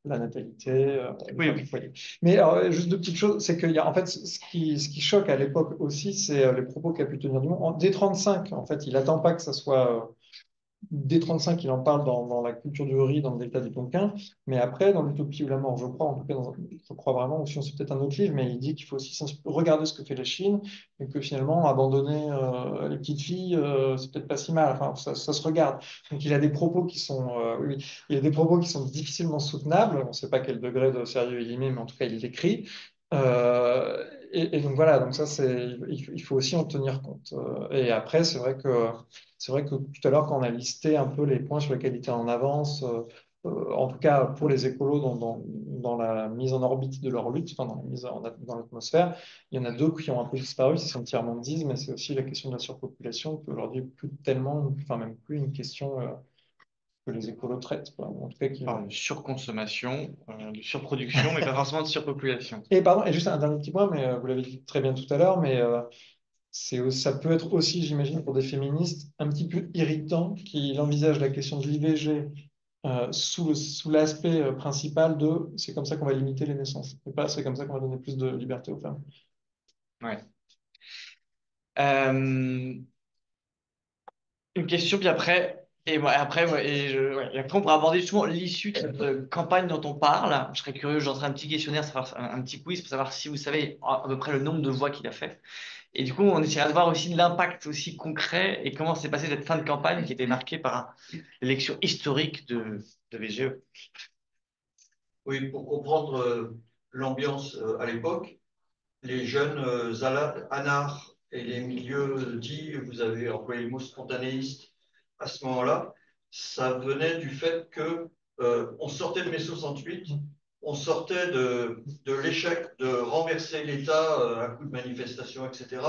la natalité, les Oui, femmes du oui. foyer. Mais alors, juste deux petites choses, c'est qu'il y a, en fait, ce qui choque à l'époque aussi, c'est les propos qu'a pu tenir Dumont. Dès 35, en fait, il n'attend pas que ça soit dès 35, il en parle dans La culture du riz, dans le Delta du Tonkin, mais après, dans l'Utopie ou la mort, je crois, en tout cas, je crois vraiment, ou sinon c'est peut-être un autre livre, mais il dit qu'il faut aussi regarder ce que fait la Chine, et que finalement, abandonner les petites filles, c'est peut-être pas si mal, enfin, ça se regarde. Donc il a des propos qui sont, oui, il a des propos qui sont difficilement soutenables, on ne sait pas quel degré de sérieux il y met, mais en tout cas, il l'écrit. Et donc voilà, donc ça, il faut aussi en tenir compte. Et après, c'est vrai que tout à l'heure, quand on a listé un peu les points sur lesquels ils étaient en avance, en tout cas pour les écolos dans la mise en orbite de leur lutte, enfin, dans la mise dans l'atmosphère, il y en a deux qui ont un peu disparu, c'est Cynthia Mondiz, mais c'est aussi la question de la surpopulation, qui aujourd'hui n'est plus tellement, enfin même plus une question que les écolos traitent, quoi. En tout cas, On parle de surconsommation, de surproduction, mais pas forcément de surpopulation. Et pardon, et juste un dernier petit point, mais vous l'avez dit très bien tout à l'heure, mais ça peut être aussi, j'imagine, pour des féministes, un petit peu irritant qui envisagent la question de l'IVG sous l'aspect principal de c'est comme ça qu'on va limiter les naissances, et pas c'est comme ça qu'on va donner plus de liberté aux femmes. Ouais. Euh, une question, puis après, ouais, et après on pourra aborder justement l'issue de cette campagne dont on parle. Je serais curieux, j'en ferai un petit questionnaire, un petit quiz pour savoir si vous savez à peu près le nombre de voix qu'il a fait. Et du coup, on essaiera de voir aussi l'impact aussi concret et comment s'est passée cette fin de campagne qui était marquée par l'élection historique de VGE. Oui, pour comprendre l'ambiance à l'époque, les jeunes anards et les milieux dits, vous avez employé le mot spontanéiste à ce moment-là, ça venait du fait que on sortait de mai 68, on sortait de l'échec de renverser l'État à coup de manifestations, etc.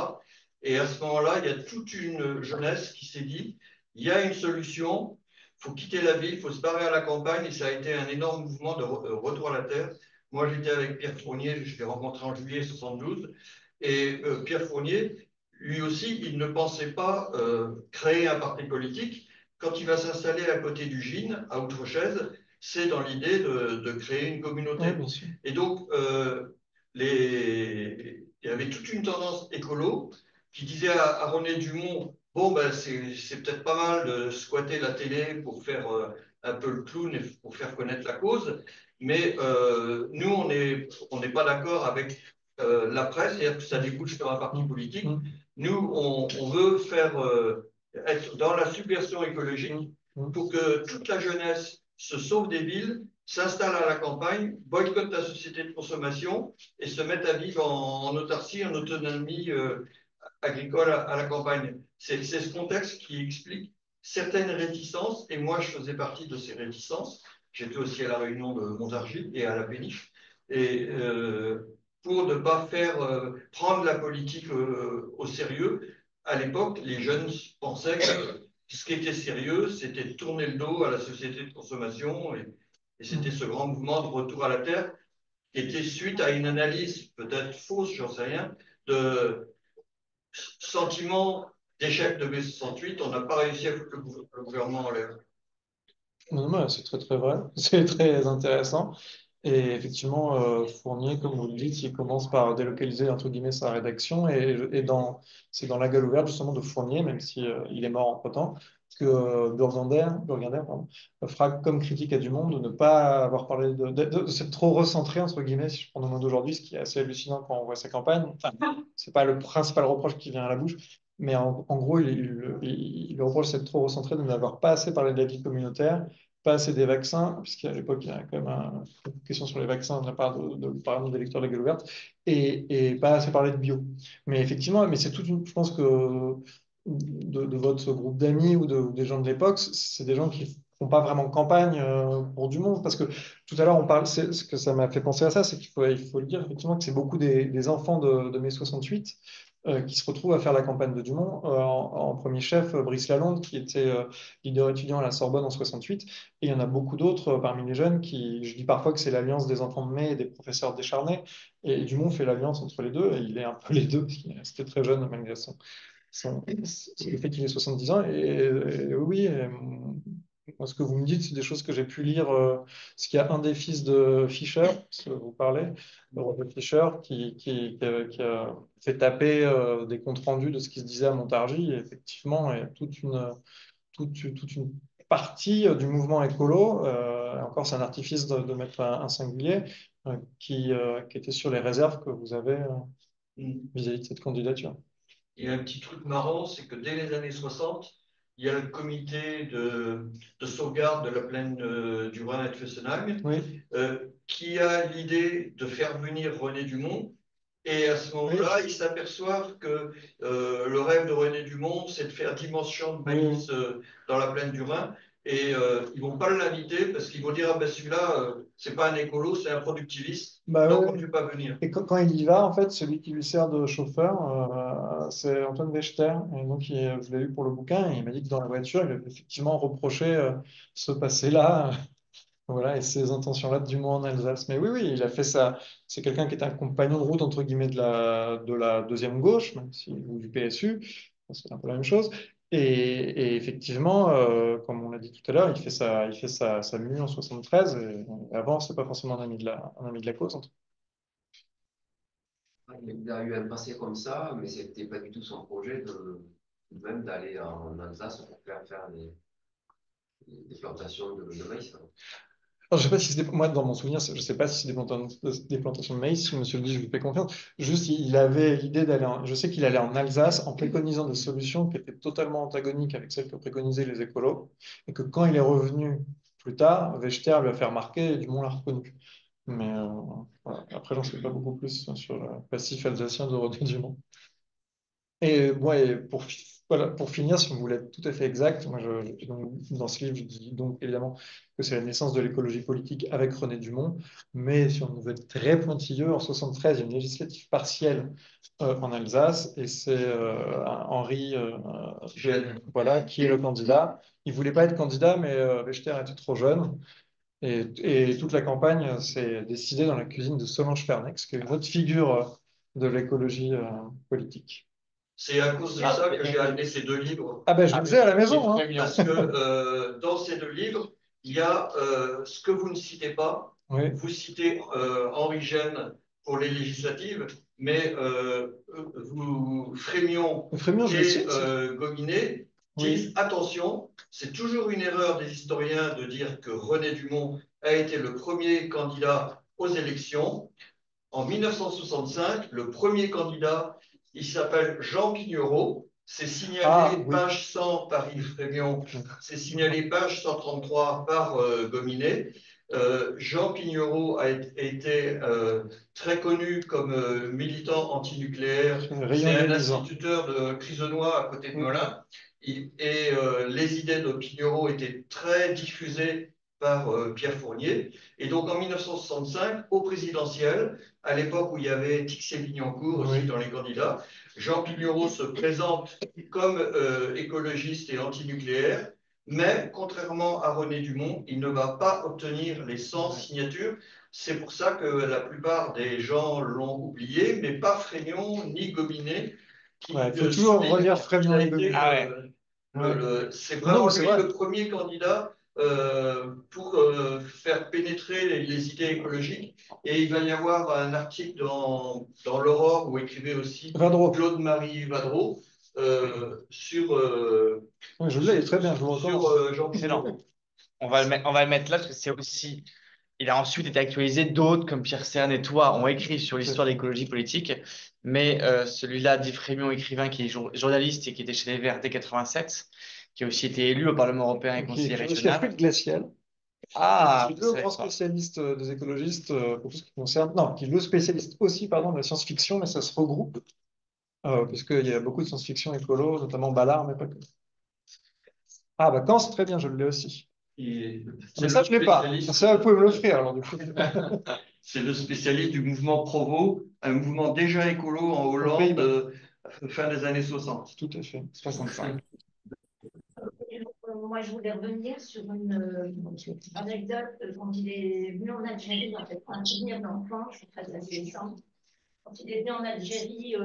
Et à ce moment-là, il y a toute une jeunesse qui s'est dit, il y a une solution, il faut quitter la ville, il faut se barrer à la campagne, et ça a été un énorme mouvement de retour à la terre. Moi, j'étais avec Pierre Fournier, je l'ai rencontré en juillet 72, et Pierre Fournier, lui aussi, il ne pensait pas créer un parti politique. Quand il va s'installer à côté du GIN, à Outre-Chaise, c'est dans l'idée de créer une communauté. Oui, bien sûr. Et donc, il y avait toute une tendance écolo qui disait à René Dumont, bon, ben, c'est peut-être pas mal de squatter la télé pour faire un peu le clown et pour faire connaître la cause, mais nous, on n'est pas d'accord avec la presse, c'est-à-dire que ça débouche sur un parti politique. Nous, on veut faire être dans la subversion écologique pour que toute la jeunesse se sauve des villes, s'installe à la campagne, boycotte la société de consommation et se mette à vivre en autarcie, en autonomie agricole à la campagne. C'est ce contexte qui explique certaines réticences, et moi je faisais partie de ces réticences. J'étais aussi à la réunion de Montargis et à la Péniche, et pour ne pas faire prendre la politique au sérieux, à l'époque, les jeunes pensaient que ce qui était sérieux, c'était de tourner le dos à la société de consommation, et c'était ce grand mouvement de retour à la terre qui était suite à une analyse peut-être fausse, j'en sais rien, de sentiment d'échec de mai 68, on n'a pas réussi à foutre le gouvernement en l'air. Non, non, c'est très très vrai, c'est très intéressant. Et effectivement, Fournier, comme vous le dites, il commence par délocaliser entre guillemets sa rédaction c'est dans La Gueule ouverte justement de Fournier, même si il est mort entre-temps, que Burgander, pardon, fera comme critique à Dumont de ne pas avoir parlé de s'être trop recentré entre guillemets, si je prends le mot d'aujourd'hui, ce qui est assez hallucinant quand on voit sa campagne. Enfin, c'est pas le principal reproche qui vient à la bouche, mais en gros, il reproche d'être trop recentré, de n'avoir pas assez parlé de la vie communautaire, pas assez des vaccins, puisqu'à l'époque, il y a quand même une question sur les vaccins de la part par exemple, des lecteurs de la Gueule ouverte, et pas assez parlé de bio. Mais effectivement, mais c'est toute une, je pense que de votre groupe d'amis ou des gens de l'époque, c'est des gens qui font pas vraiment campagne pour du monde, parce que tout à l'heure, on parle, ce que ça m'a fait penser à ça, c'est il faut le dire, effectivement, que c'est beaucoup des enfants de mai 68 qui se retrouvent à faire la campagne de Dumont, en premier chef Brice Lalonde, qui était leader étudiant à la Sorbonne en 68, et il y en a beaucoup d'autres parmi les jeunes qui, je dis parfois que c'est l'alliance des enfants de mai et des professeurs décharnés, et Dumont fait l'alliance entre les deux, et il est un peu les deux, parce qu'il est resté très jeune malgré le fait qu'il ait 70 ans. Et oui, moi, ce que vous me dites, c'est des choses que j'ai pu lire. Parce qu'il y a un des fils de Fischer, ce que vous parlez, de Robert Fischer, qui a fait taper des comptes rendus de ce qui se disait à Montargis. Et effectivement, il y a toute une partie du mouvement écolo, encore c'est un artifice de mettre un singulier, qui était sur les réserves que vous avez vis-à-vis de cette candidature. Il y a un petit truc marrant, c'est que dès les années 60, il y a le comité de sauvegarde de la plaine du Rhin et de Fessenheim Oui. qui a l'idée de faire venir René Dumont. Et à ce moment-là, ils s'aperçoivent que le rêve de René Dumont, c'est de faire 10 mentions de maïs dans la plaine du Rhin. Et ils vont pas l'inviter parce qu'ils vont dire, ah ben celui-là, c'est pas un écolo, c'est un productiviste. Bah Donc ouais. on ne fait pas venir. Et quand il y va, en fait, celui qui lui sert de chauffeur, c'est Antoine Wechter. Et donc, je l'ai eu pour le bouquin, et il m'a dit que dans la voiture, il avait effectivement reproché ce passé-là, voilà, et ces intentions-là de Dumont en Alsace. Mais oui, oui, il a fait ça. C'est quelqu'un qui était un compagnon de route, entre guillemets, de la deuxième gauche, même si, ou du PSU. C'est un peu la même chose. Et effectivement, comme on l'a dit tout à l'heure, il fait sa mue en 73. Et avant, c'est pas forcément un ami de la cause. Il a eu un passé comme ça, mais c'était pas du tout son projet même d'aller en Alsace pour faire des plantations de maïs. Alors, je sais pas si moi, dans mon souvenir, je sais pas si c'est des plantations de maïs, si monsieur le dit, je lui fais confiance. Juste, il avait l'idée je sais qu'il allait en Alsace en préconisant des solutions qui étaient totalement antagoniques avec celles que préconisaient les écolos, et que quand il est revenu plus tard, Wechter lui a fait remarquer et Dumont l'a reconnu. Mais voilà. Après, j'en sais pas beaucoup plus sur le passif alsacien de René Dumont. Et ouais, voilà, pour finir, si vous voulez être tout à fait exact, moi, donc, dans ce livre, je dis donc évidemment que c'est la naissance de l'écologie politique avec René Dumont, mais si on veut être très pointilleux, en 73, il y a une législative partielle en Alsace, et c'est Henri voilà, qui est le candidat. Il voulait pas être candidat, mais Wechter était trop jeune, et toute la campagne s'est décidée dans la cuisine de Solange Fernex, qui est une autre figure de l'écologie politique. C'est à cause de ça que j'ai amené ces deux livres. Ah ben je les ai à la maison, hein. Parce que dans ces deux livres, il y a ce que vous ne citez pas. Oui. Vous citez Henri Gène pour les législatives, mais Frémion Frémion, je le et cite. Goguinet Oui. disent attention, c'est toujours une erreur des historiens de dire que René Dumont a été le premier candidat aux élections. En 1965, le premier candidat, il s'appelle Jean Pignereau. C'est signalé Ah, oui. page 100 par Yves Frémion, c'est signalé page 133 par Gominet. Jean Pignereau a été très connu comme militant antinucléaire. Rayon C'est un ionisant. instituteur de Crisenois à côté de Oui. Melun. Et les idées de Pignereau étaient très diffusées par Pierre Fournier. Et donc en 1965, au présidentiel, à l'époque où il y avait Tixier-Vignancourt aussi Oui. dans les candidats, Jean Pignereau se présente comme écologiste et antinucléaire, mais contrairement à René Dumont, il ne va pas obtenir les 100 signatures. C'est pour ça que la plupart des gens l'ont oublié, mais pas Frémion ni Gobinet, qui Il faut toujours relire Frémion et Gobinet. c'est Non, vraiment mais c'est lui vrai. le premier candidat pour faire pénétrer les idées écologiques. Et il va y avoir un article dans l'Aurore où écrivait aussi Vadreau. Claude-Marie Vadreau sur, Oui, je l'ai, très bien, je vous recommande. sur Jean Excellent. Pignereau. On va le mettre là parce que c'est aussi. Il a ensuite été actualisé. D'autres, comme Pierre Cerne et toi, ont écrit sur l'histoire de l'écologie politique. Mais celui-là, d'Yves Frémion, écrivain qui est journaliste et qui était chez les Verts dès 87, qui a aussi été élu au Parlement européen et Qui conseiller écrit aussi à régional. Fluide Glacial. Ah, Qui est je le savais grand pas. spécialiste des écologistes pour tout ce qui concerne. Non, qui est le spécialiste aussi, pardon, de la science-fiction, mais ça se regroupe, puisqu'il y a beaucoup de science-fiction écolo, notamment Ballard, mais pas que. Ah, bah, quand c'est très bien, je l'ai aussi. Mais ça, je ne l'ai pas. Ça, vous pouvez me l'offrir, alors, du coup. C'est le spécialiste du mouvement Provo, un mouvement déjà écolo en Aux Hollande, Pays-Bas. fin des années 60. Tout à fait. 65. Moi, je voulais revenir sur une anecdote quand il est venu en Algérie, en fait, un souvenir d'enfant, je suis très adolescente. Quand il est venu en Algérie,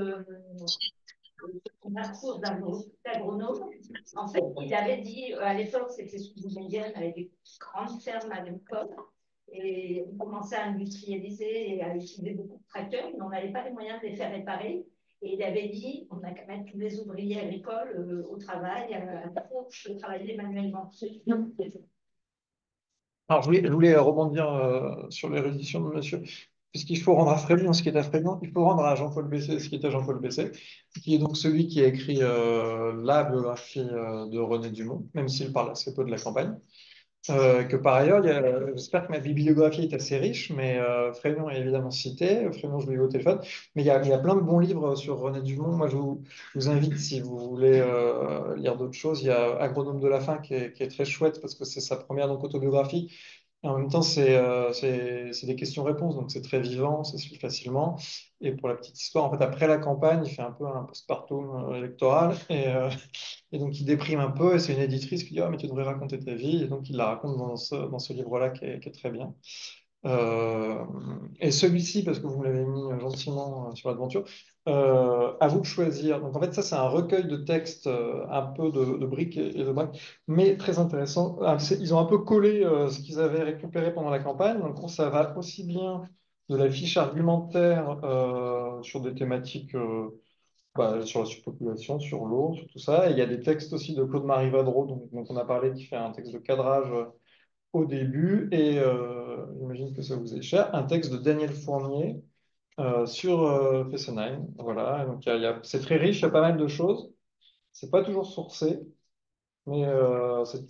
on a cours d'agronome. En fait, il avait dit, à l'époque, c'était sous Boumedienne, avec des grandes fermes à l'époque, et on commençait à industrialiser et à utiliser beaucoup de tracteurs, mais on n'avait pas les moyens de les faire réparer. Et il avait dit, on a qu'à mettre tous les ouvriers agricoles au travail, à la fourche, travailler manuellement. Alors, je voulais rebondir sur l'érudition de monsieur, puisqu'il faut rendre à Frémont ce qui est à Frémont, il faut rendre à Jean-Paul Bessé ce qui est à Jean-Paul Bessé, qui est donc celui qui a écrit la biographie de René Dumont, même s'il parle assez peu de la campagne. Que par ailleurs, j'espère que ma bibliographie est assez riche, mais Frémont est évidemment cité, Frémont, je l'ai eu au téléphone, mais il y a plein de bons livres sur René Dumont. Moi, je vous invite, si vous voulez lire d'autres choses, il y a Agronome de la faim qui est très chouette parce que c'est sa première donc, autobiographie. Et en même temps, c'est des questions-réponses, donc c'est très vivant, ça se lit facilement. Et pour la petite histoire, en fait, après la campagne, il fait un peu un postpartum électoral. Et donc, il déprime un peu, et c'est une éditrice qui dit, ah, mais tu devrais raconter ta vie. Et donc, il la raconte dans ce livre-là qui est très bien. Euh, et celui-ci, parce que vous me l'avez mis gentiment sur l'aventure, à vous de choisir. Donc, en fait, ça, c'est un recueil de textes, un peu de briques et de braques, mais très intéressant. Ils ont un peu collé ce qu'ils avaient récupéré pendant la campagne. Donc, ça va aussi bien de la fiche argumentaire sur des thématiques sur la surpopulation, sur l'eau, sur tout ça. Et il y a des textes aussi de Claude-Marie Vadreau, dont on a parlé, qui fait un texte de cadrage au début. Et j'imagine que ça vous est cher. Un texte de Daniel Fournier sur Fessenheim. Voilà. Et donc, c'est très riche, il y a pas mal de choses. C'est pas toujours sourcé, mais c'est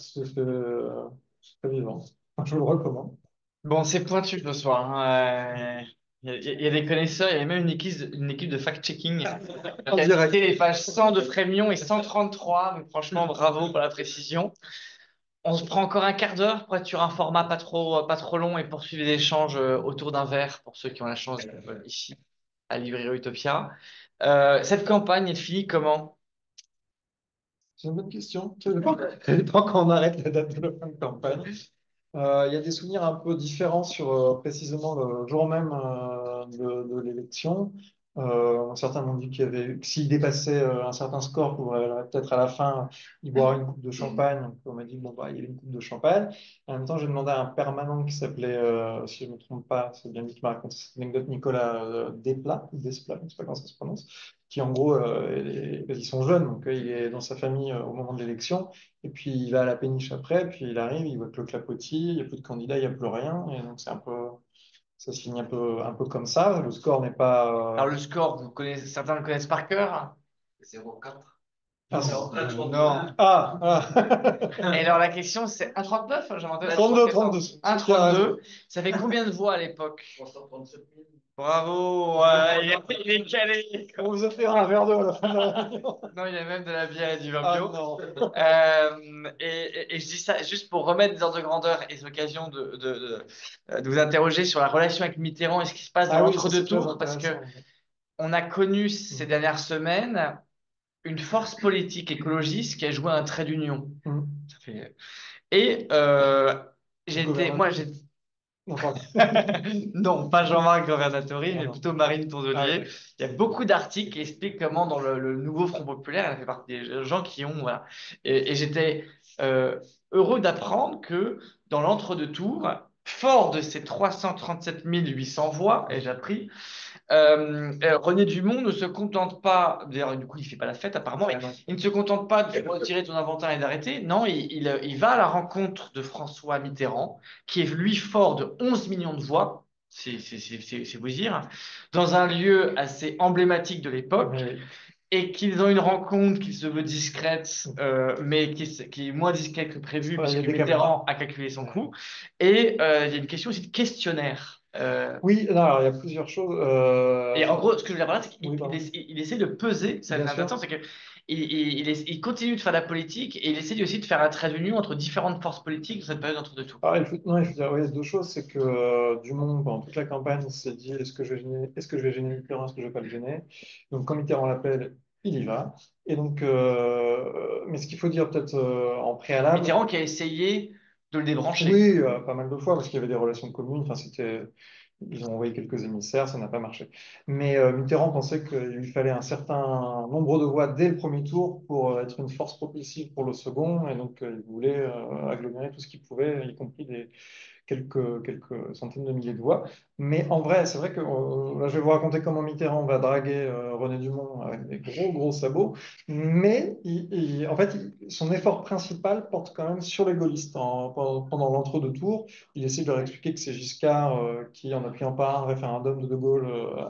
très vivant. Je vous le recommande. Bon, c'est pointu ce soir, hein. Il y a des connaisseurs, il y a même une équipe de fact-checking En qui a direct. cité les pages 100 de Frémion et 133. Donc franchement, bravo pour la précision. On se prend encore un quart d'heure pour être sur un format pas trop long et poursuivre les échanges autour d'un verre pour ceux qui ont la chance d'être ici à Librairie Utopia. Cette campagne, elle finit comment? C'est une bonne question. Ça dépend quand on arrête la date de la fin de campagne. Il y a des souvenirs un peu différents sur précisément le jour même de l'élection. Certains m'ont dit que s'il dépassait un certain score, peut-être à la fin y boire une coupe de champagne. Donc, on m'a dit bon, bah, il y avait une coupe de champagne. En même temps, j'ai demandé à un permanent qui s'appelait, si je ne me trompe pas, c'est bien lui qui m'a raconté cette anecdote, Nicolas Desplat, je ne sais pas comment ça se prononce, qui en gros, ils sont jeunes, donc il est dans sa famille au moment de l'élection, et puis il va à la péniche après, puis il arrive, il voit que le clapotis, il n'y a plus de candidats, il n'y a plus rien, et donc c'est un peu. Ça se finit un peu comme ça. Le score n'est pas. Alors, le score, certains le connaissent par cœur. 0,4. Ah, Non, Non. ah. Et alors, la question, c'est 1,39, j'ai inventé 32, 32. 1,32. Ça fait combien de voix à l'époque? 337 000. Bravo, il est calé. On vous offrira un verre d'eau à la fin de la réunion. Non, il y a même de la bière et du vin Ah bio. non. Et je dis ça juste pour remettre des ordres de grandeur et l'occasion de vous interroger sur la relation avec Mitterrand et ce qui se passe dans Ah oui, ça, l'entre-deux c'est très tours, parce que intéressant. on a connu ces dernières semaines une force politique écologiste qui a joué un trait d'union. Hum. Et Le gouvernement. moi, j'ai Non, pardon. non, pas Jean-Marc Governatori, Ah mais non. plutôt Marine Ah, Tondelier. ok. Il y a beaucoup d'articles qui expliquent comment, dans le nouveau Front populaire, elle fait partie des gens qui ont. Voilà. Et j'étais euh, heureux d'apprendre que dans l'entre-deux tours, fort de ces 337 800 voix, et j'ai appris, René Dumont ne se contente pas, d'ailleurs, du coup, il fait pas la fête apparemment, mais Ah non. il ne se contente pas de retirer ton inventaire et d'arrêter. Non, il va à la rencontre de François Mitterrand, qui est lui fort de 11 millions de voix, c'est vous dire, dans un lieu assez emblématique de l'époque, Oui. et qu'ils ont une rencontre qui se veut discrète, mais qui est moins discrète que prévu, Il y a puisque des caméras. Mitterrand a calculé son coût. Et il y a une question aussi de questionnaire. Oui, non, alors il y a plusieurs choses. Et en gros, ce que je veux dire par là, c'est qu'il Oui, pardon. il essaie de peser, c'est Bien sûr. intéressant, c'est que il continue de faire la politique et il essaie aussi de faire un trait d'union entre différentes forces politiques dans cette période entre deux tours. Ah, non, il faut dire oui, deux choses. C'est que Dumont, pendant toute la campagne, s'est dit est-ce que je vais gêner Mitterrand, est-ce que je ne vais pas le gêner? Donc, quand Mitterrand l'appelle, il y va. Et donc, mais ce qu'il faut dire peut-être en préalable, Mitterrand qui a essayé de le débrancher. oui, pas mal de fois, parce qu'il y avait des relations communes. Enfin, ils ont envoyé quelques émissaires, ça n'a pas marché. Mais Mitterrand pensait qu'il lui fallait un certain nombre de voix dès le premier tour pour être une force propulsive pour le second. Et donc, il voulait agglomérer tout ce qu'il pouvait, y compris quelques centaines de milliers de voix. Mais en vrai, c'est vrai que là, je vais vous raconter comment Mitterrand va draguer René Dumont avec des gros, gros sabots. Mais en fait, son effort principal porte quand même sur les gaullistes. Pendant l'entre-deux tours, il essaie de leur expliquer que c'est Giscard qui, en appuyant par un référendum de De Gaulle,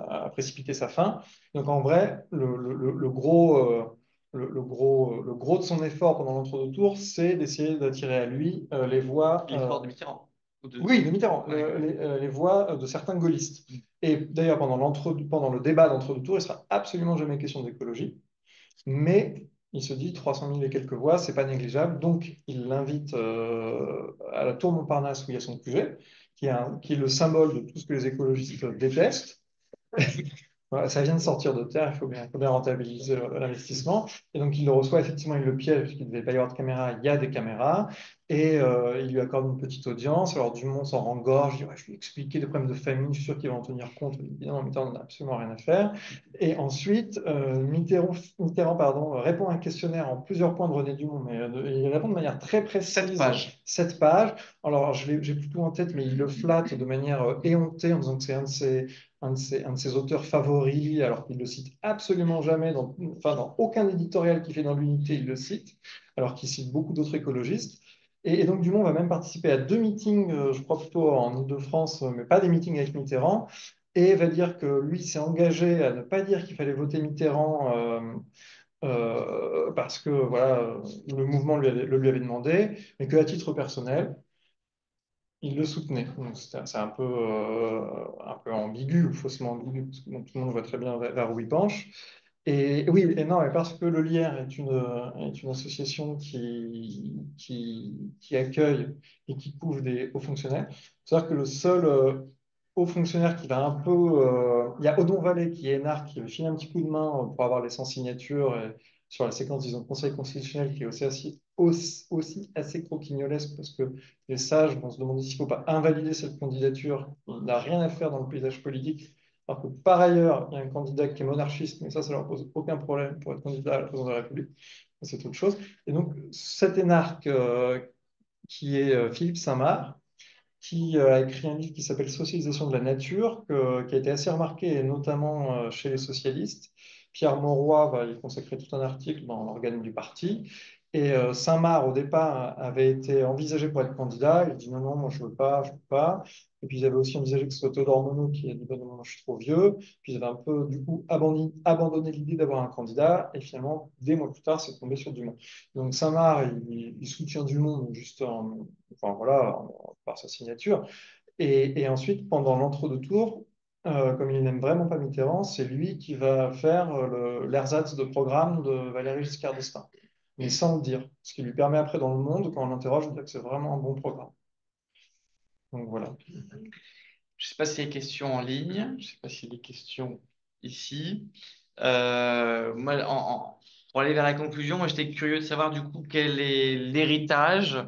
a précipité sa fin. Donc en vrai, le gros. Le gros de son effort pendant l'entre-deux tours, c'est d'essayer d'attirer à lui les voix L'effort de Mitterrand. oui, de Mitterrand, Ouais. les voix de certains gaullistes. Et d'ailleurs, pendant le débat d'entre-deux tours, il ne sera absolument jamais question d'écologie, mais il se dit 300 000 et quelques voix, c'est pas négligeable, donc il l'invite à la tour Montparnasse où il y a son QG, qui est le symbole de tout ce que les écologistes détestent. Voilà, ça vient de sortir de terre, il faut bien rentabiliser l'investissement. Et donc, il le reçoit, effectivement, il le piège, puisqu'il ne devait pas y avoir de caméra, il y a des caméras, et il lui accorde une petite audience. Alors, Dumont s'en rengorge, il dit, ouais, je lui ai expliqué des problèmes de famille, je suis sûr qu'il va en tenir compte. Il dit, non, Mitterrand n'en a absolument rien à faire. Et ensuite, Mitterrand, pardon, répond à un questionnaire en plusieurs points de René Dumont, mais il répond de manière très précise. 7 pages. 7 pages. Alors, j'ai plutôt en tête, mais il le flatte de manière éhontée en disant que c'est un de ses auteurs favoris, alors qu'il ne le cite absolument jamais, enfin, dans aucun éditorial qu'il fait dans l'Unité, il le cite, alors qu'il cite beaucoup d'autres écologistes. Et donc Dumont va même participer à 2 meetings, je crois plutôt en Ile-de-France, mais pas des meetings avec Mitterrand, et va dire que lui s'est engagé à ne pas dire qu'il fallait voter Mitterrand parce que voilà, le mouvement le lui avait demandé, mais qu'à titre personnel, il le soutenait. Donc c'est un peu ambigu, ou faussement ambigu, parce que donc, tout le monde voit très bien vers où il penche. Et oui, et non, mais parce que le Lierre est une association qui accueille et qui couvre des hauts fonctionnaires. C'est-à-dire que le seul haut fonctionnaire qui va un peu. Il y a Odon Vallée qui est énarque, qui file un petit coup de main pour avoir les 100 signatures sur la séquence, disons, Conseil constitutionnel, qui est aussi assez croquignolesque, parce que les sages vont se demander s'il ne faut pas invalider cette candidature. Il n'a rien à faire dans le paysage politique. alors que par ailleurs, il y a un candidat qui est monarchiste, mais ça leur pose aucun problème pour être candidat à la présidence de la République. C'est autre chose. Et donc, cet énarque qui est Philippe Saint-Marc, qui a écrit un livre qui s'appelle Socialisation de la nature, qui a été assez remarqué, et notamment chez les socialistes. Pierre Mauroy va y consacrer tout un article dans l'organe du parti. Et Saint-Marc, au départ, avait été envisagé pour être candidat. Il dit non, non, moi je veux pas, je veux pas. Et puis ils avaient aussi envisagé que ce soit Théodore Monod qui a dit ben non, moi, je suis trop vieux. Puis ils avaient un peu, du coup, abandonné l'idée d'avoir un candidat. Et finalement, des mois plus tard, c'est tombé sur Dumont. Donc Saint-Marc, il soutient Dumont, juste enfin, voilà, par sa signature. Et ensuite, pendant l'entre-deux-tours, comme il n'aime vraiment pas Mitterrand, c'est lui qui va faire l'ersatz de programme de Valéry Giscard d'Estaing, mais sans le dire. Ce qui lui permet après, dans le monde, quand on l'interroge, de dire que c'est vraiment un bon programme. Donc voilà. Je ne sais pas s'il y a des questions en ligne, je ne sais pas s'il y a des questions ici. Moi, pour aller vers la conclusion, moi, j'étais curieux de savoir du coup quel est l'héritage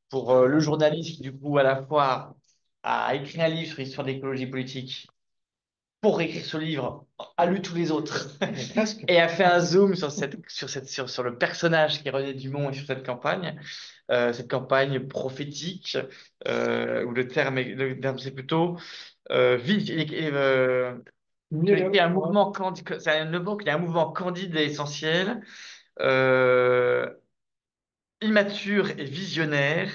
pour le journaliste qui du coup à la fois a écrit un livre sur l'histoire de l'écologie politique pour écrire ce livre, a lu tous les autres Mais presque. et a fait un zoom sur le personnage qui est René Dumont et sur cette campagne prophétique, où le terme c'est plutôt il y a un mouvement candide, il y a un mouvement candide et essentiel, euh, immature et visionnaire.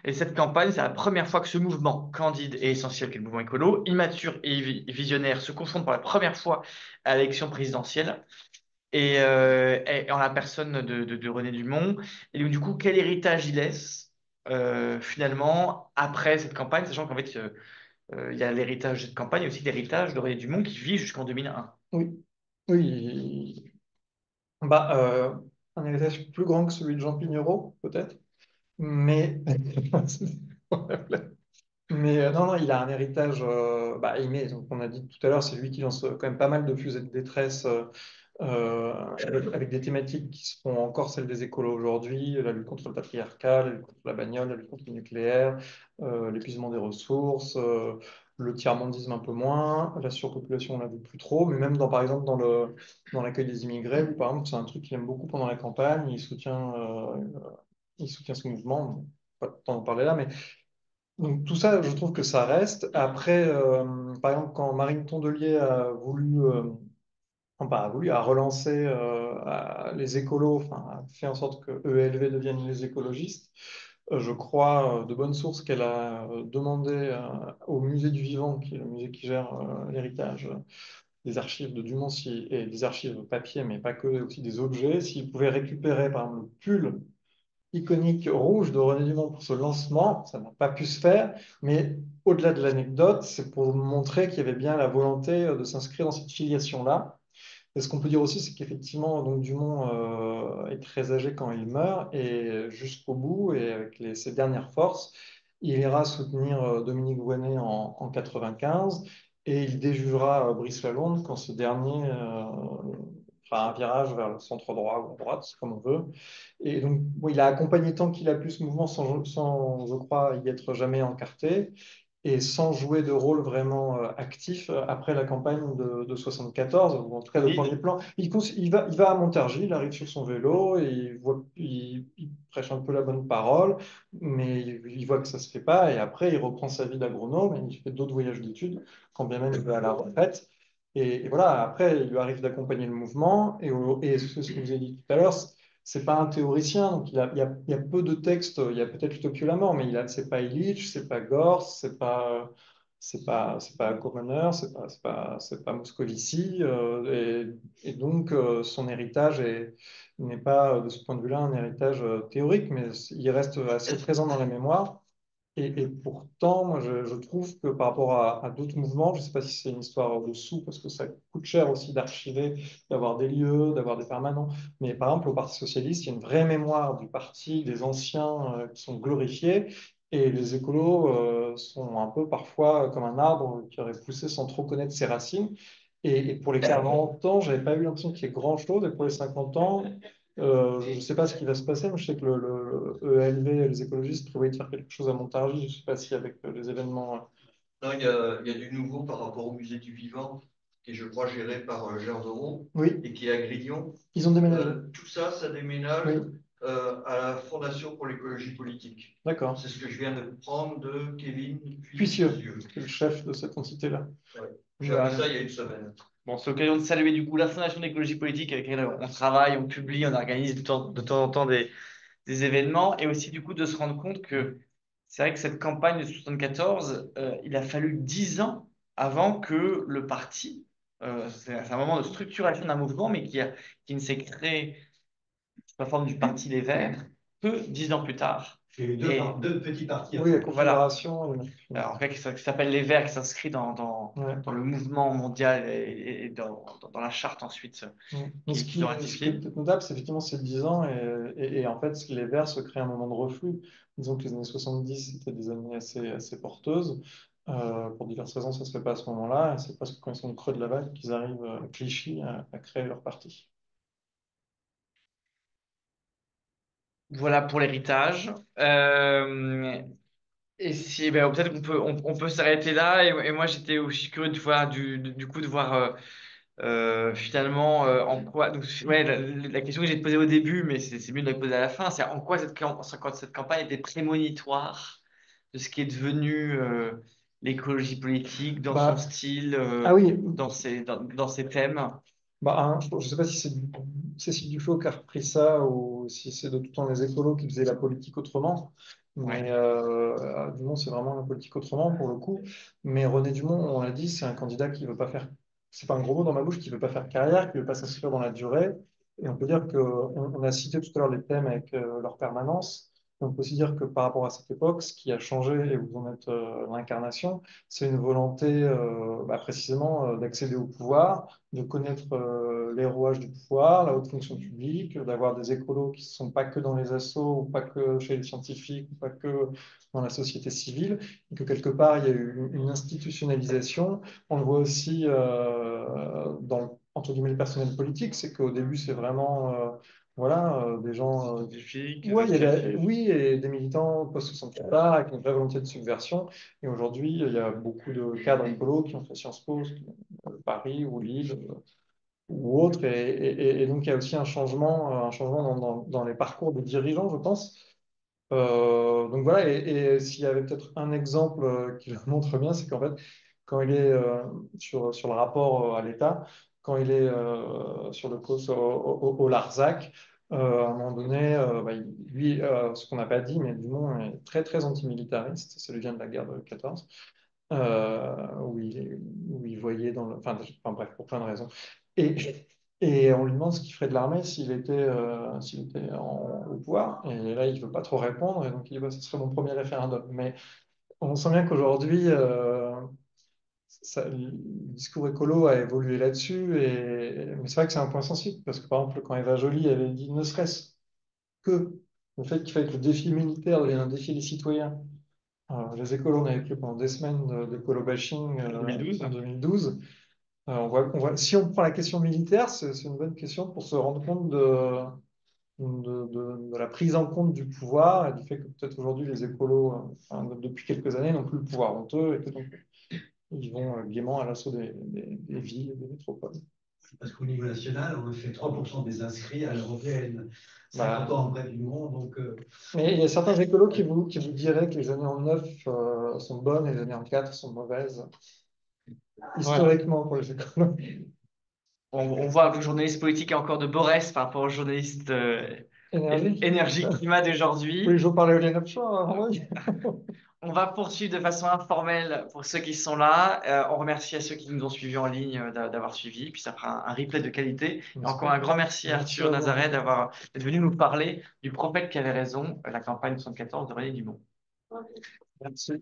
Et cette campagne, c'est la première fois que ce mouvement candide et essentiel, qui est le mouvement écolo, immature et visionnaire, se confronte pour la première fois à l'élection présidentielle. Et en la personne de René Dumont. Et donc, du coup, quel héritage il laisse finalement après cette campagne, sachant qu'en fait, il y a l'héritage de cette campagne et aussi l'héritage de René Dumont qui vit jusqu'en 2001. Oui, oui. Bah, un héritage plus grand que celui de Jean Pignereau, peut-être. Mais Mais non, non, il a un héritage. Donc on a dit tout à l'heure, c'est lui qui lance quand même pas mal de fusées de détresse avec des thématiques qui seront encore celles des écolos aujourd'hui, la lutte contre le patriarcat, la lutte contre la bagnole, la lutte contre le nucléaire, l'épuisement des ressources, le tiers-mondisme un peu moins, la surpopulation on l'a vu plus trop, mais même par exemple dans l'accueil des immigrés, lui, par exemple, c'est un truc qu'il aime beaucoup pendant la campagne, il soutient ce mouvement, pas le temps d'en parler là, mais donc tout ça, je trouve que ça reste. Après, par exemple, quand Marine Tondelier a voulu, enfin, pas a voulu, a relancé les écolos, enfin, a fait en sorte que ELV deviennent les écologistes, je crois de bonnes sources qu'elle a demandé au musée du Vivant, qui est le musée qui gère l'héritage des archives de Dumont et des archives papier, mais pas que, aussi des objets, s'ils pouvaient récupérer, par exemple, le pull iconique rouge de René Dumont pour ce lancement. Ça n'a pas pu se faire, mais au-delà de l'anecdote, c'est pour montrer qu'il y avait bien la volonté de s'inscrire dans cette filiation-là. Et ce qu'on peut dire aussi, c'est qu'effectivement, donc Dumont est très âgé quand il meurt, et jusqu'au bout, et avec ses dernières forces, il ira soutenir Dominique Voynet en 95, et il déjugera Brice Lalonde quand ce dernier fera un virage vers le centre droit ou à droite, c'est comme on veut. Et donc, bon, il a accompagné tant qu'il a pu ce mouvement sans, je crois, y être jamais encarté et sans jouer de rôle vraiment actif après la campagne de 74, ou en tout cas de premier plan. Il va à Montargis, il arrive sur son vélo, et il prêche un peu la bonne parole, mais il voit que ça ne se fait pas, et après il reprend sa vie d'agronome, et il fait d'autres voyages d'études, quand bien même il va à la retraite. Et voilà, après, il lui arrive d'accompagner le mouvement, et ce que je vous ai dit tout à l'heure, c'est pas un théoricien, donc il y a peu de textes. Il y a peut-être Utopie ou la mort, mais c'est pas Illich, c'est pas Gorz, c'est pas Commoner, c'est pas Moscovici, et donc son héritage n'est pas de ce point de vue-là un héritage théorique, mais il reste assez présent dans la mémoire. Et pourtant, moi, je trouve que par rapport à d'autres mouvements, je ne sais pas si c'est une histoire de sous, parce que ça coûte cher aussi d'archiver, d'avoir des lieux, d'avoir des permanents. Mais par exemple, au Parti socialiste, il y a une vraie mémoire du parti, des anciens qui sont glorifiés, et les écolos sont un peu parfois comme un arbre qui aurait poussé sans trop connaître ses racines. Et pour les 40 ans, j'avais pas eu l'impression qu'il y ait grand-chose, et pour les 50 ans, je ne sais pas ce qui va se passer, mais je sais que le ELV, les écologistes, prévoyaient de faire quelque chose à Montargis. Je ne sais pas si avec les événements. Non, il y a du nouveau par rapport au musée du vivant. qui est, je crois, géré par Gersoro Oui, et qui est à Grignon. ils ont déménagé. Tout ça, ça déménage Oui, à la Fondation pour l'écologie politique. d'accord. C'est ce que je viens de prendre de Kevin Puissieux, Puissieux. qui est le chef de cette entité-là. Ouais. Oui, J'ai appris ça il y a une semaine. Bon, c'est l'occasion de saluer du coup la Fondation d'écologie politique avec laquelle on travaille, on publie, on organise de temps en temps des événements et aussi du coup de se rendre compte que c'est vrai que cette campagne de 74, il a fallu 10 ans avant que le parti, c'est un moment de structuration d'un mouvement, mais qui ne s'est créé sous la forme du Parti Les Verts que 10 ans plus tard. Il y a eu Et deux petits partis. Oui, la voilà. Confédération. Alors, en fait, qui s'appelle Les Verts, qui s'inscrit Ouais. dans le mouvement mondial et dans la charte ensuite Mais ce qu'ils ont qui est ratifié. peut-être notable, c'est effectivement ces 10 ans et en fait, les Verts se créent un moment de reflux. Disons que les années 70 étaient des années assez porteuses. Pour diverses raisons, ça ne se fait pas à ce moment-là. Et c'est presque quand ils sont au creux de la vague qu'ils arrivent à Clichy à créer leur parti. Voilà pour l'héritage. Et si, ben, peut-être on peut s'arrêter là. Et moi, j'étais aussi curieux de voir, du coup, de voir finalement en quoi. Donc, ouais, la question que j'ai posée au début, mais c'est mieux de la poser à la fin, c'est en quoi cette campagne était prémonitoire de ce qui est devenu l'écologie politique dans son Bah, style, ah oui, dans ses thèmes. bah, je ne sais pas si c'est Cécile Duflot qui a repris ça ou si c'est de tout temps les écolos qui faisaient la politique autrement. Mais Ouais. Dumont, c'est vraiment la politique autrement pour le coup. Mais René Dumont, on l'a dit, c'est un candidat qui veut pas faire, c'est pas un gros mot dans ma bouche, qui veut pas faire carrière, qui veut pas s'inscrire dans la durée. Et on peut dire que, on a cité tout à l'heure les thèmes avec leur permanence. On peut aussi dire que par rapport à cette époque, ce qui a changé, et vous en êtes l'incarnation, c'est une volonté précisément d'accéder au pouvoir, de connaître les rouages du pouvoir, la haute fonction publique, d'avoir des écolos qui ne sont pas que dans les assos, ou pas que chez les scientifiques, ou pas que dans la société civile, et que quelque part, il y a eu une institutionnalisation. On le voit aussi entre guillemets, le personnel politique, c'est qu'au début, c'est vraiment voilà, des gens. Scientifique, Ouais, associatif. oui, et des militants post-64 avec une vraie volonté de subversion. Et aujourd'hui, il y a beaucoup de cadres écolos qui ont fait Sciences Po, Paris ou Lille ou autres. Et donc, il y a aussi un changement dans les parcours des dirigeants, je pense. Donc voilà, et s'il y avait peut-être un exemple qui le montre bien, c'est qu'en fait, quand il est sur le rapport à l'État, quand il est sur le cause au Larzac, à un moment donné, lui, ce qu'on n'a pas dit, mais Dumont est très très antimilitariste, ça lui vient de la guerre de 14, où il voyait enfin, bref, pour plein de raisons. Et, et on lui demande ce qu'il ferait de l'armée s'il était au pouvoir. Et là, il ne veut pas trop répondre. Et donc, il dit, bah, ce serait mon premier référendum. Mais on sent bien qu'aujourd'hui, le discours écolo a évolué là-dessus. Mais c'est vrai que c'est un point sensible. Parce que, par exemple, quand Eva Joly avait dit, ne serait-ce que le fait qu'il fallait que le défi militaire devienne un défi des citoyens. Les écolos, on avait pris pendant des semaines d'écolo bashing 2012. en 2012. Si on prend la question militaire, c'est une bonne question pour se rendre compte de la prise en compte du pouvoir et du fait que peut-être aujourd'hui les écolos, depuis quelques années, n'ont plus le pouvoir honteux et que donc ils vont gaiement à l'assaut des villes et des métropoles. Parce qu'au niveau national, on fait 3% des inscrits à l'européenne. 50 Bah, ans après Dumont, donc mais il y a certains écolos qui vous diraient que les années en 9 sont bonnes et les années en 4 sont mauvaises, Ouais. historiquement pour les écolos. On voit que le journaliste politique est encore de Borès par rapport au journaliste Énergie. énergie climat Oui, d'aujourd'hui. je parlais au l'éolienne offshore, oui. On va poursuivre de façon informelle pour ceux qui sont là. On remercie à ceux qui nous ont suivis en ligne d'avoir suivi. Puis ça fera un replay de qualité. Et encore un grand merci à Merci Arthur à vous. Nazaret d'être venu nous parler du prophète qui avait raison, la campagne 74 de René Dumont. Merci.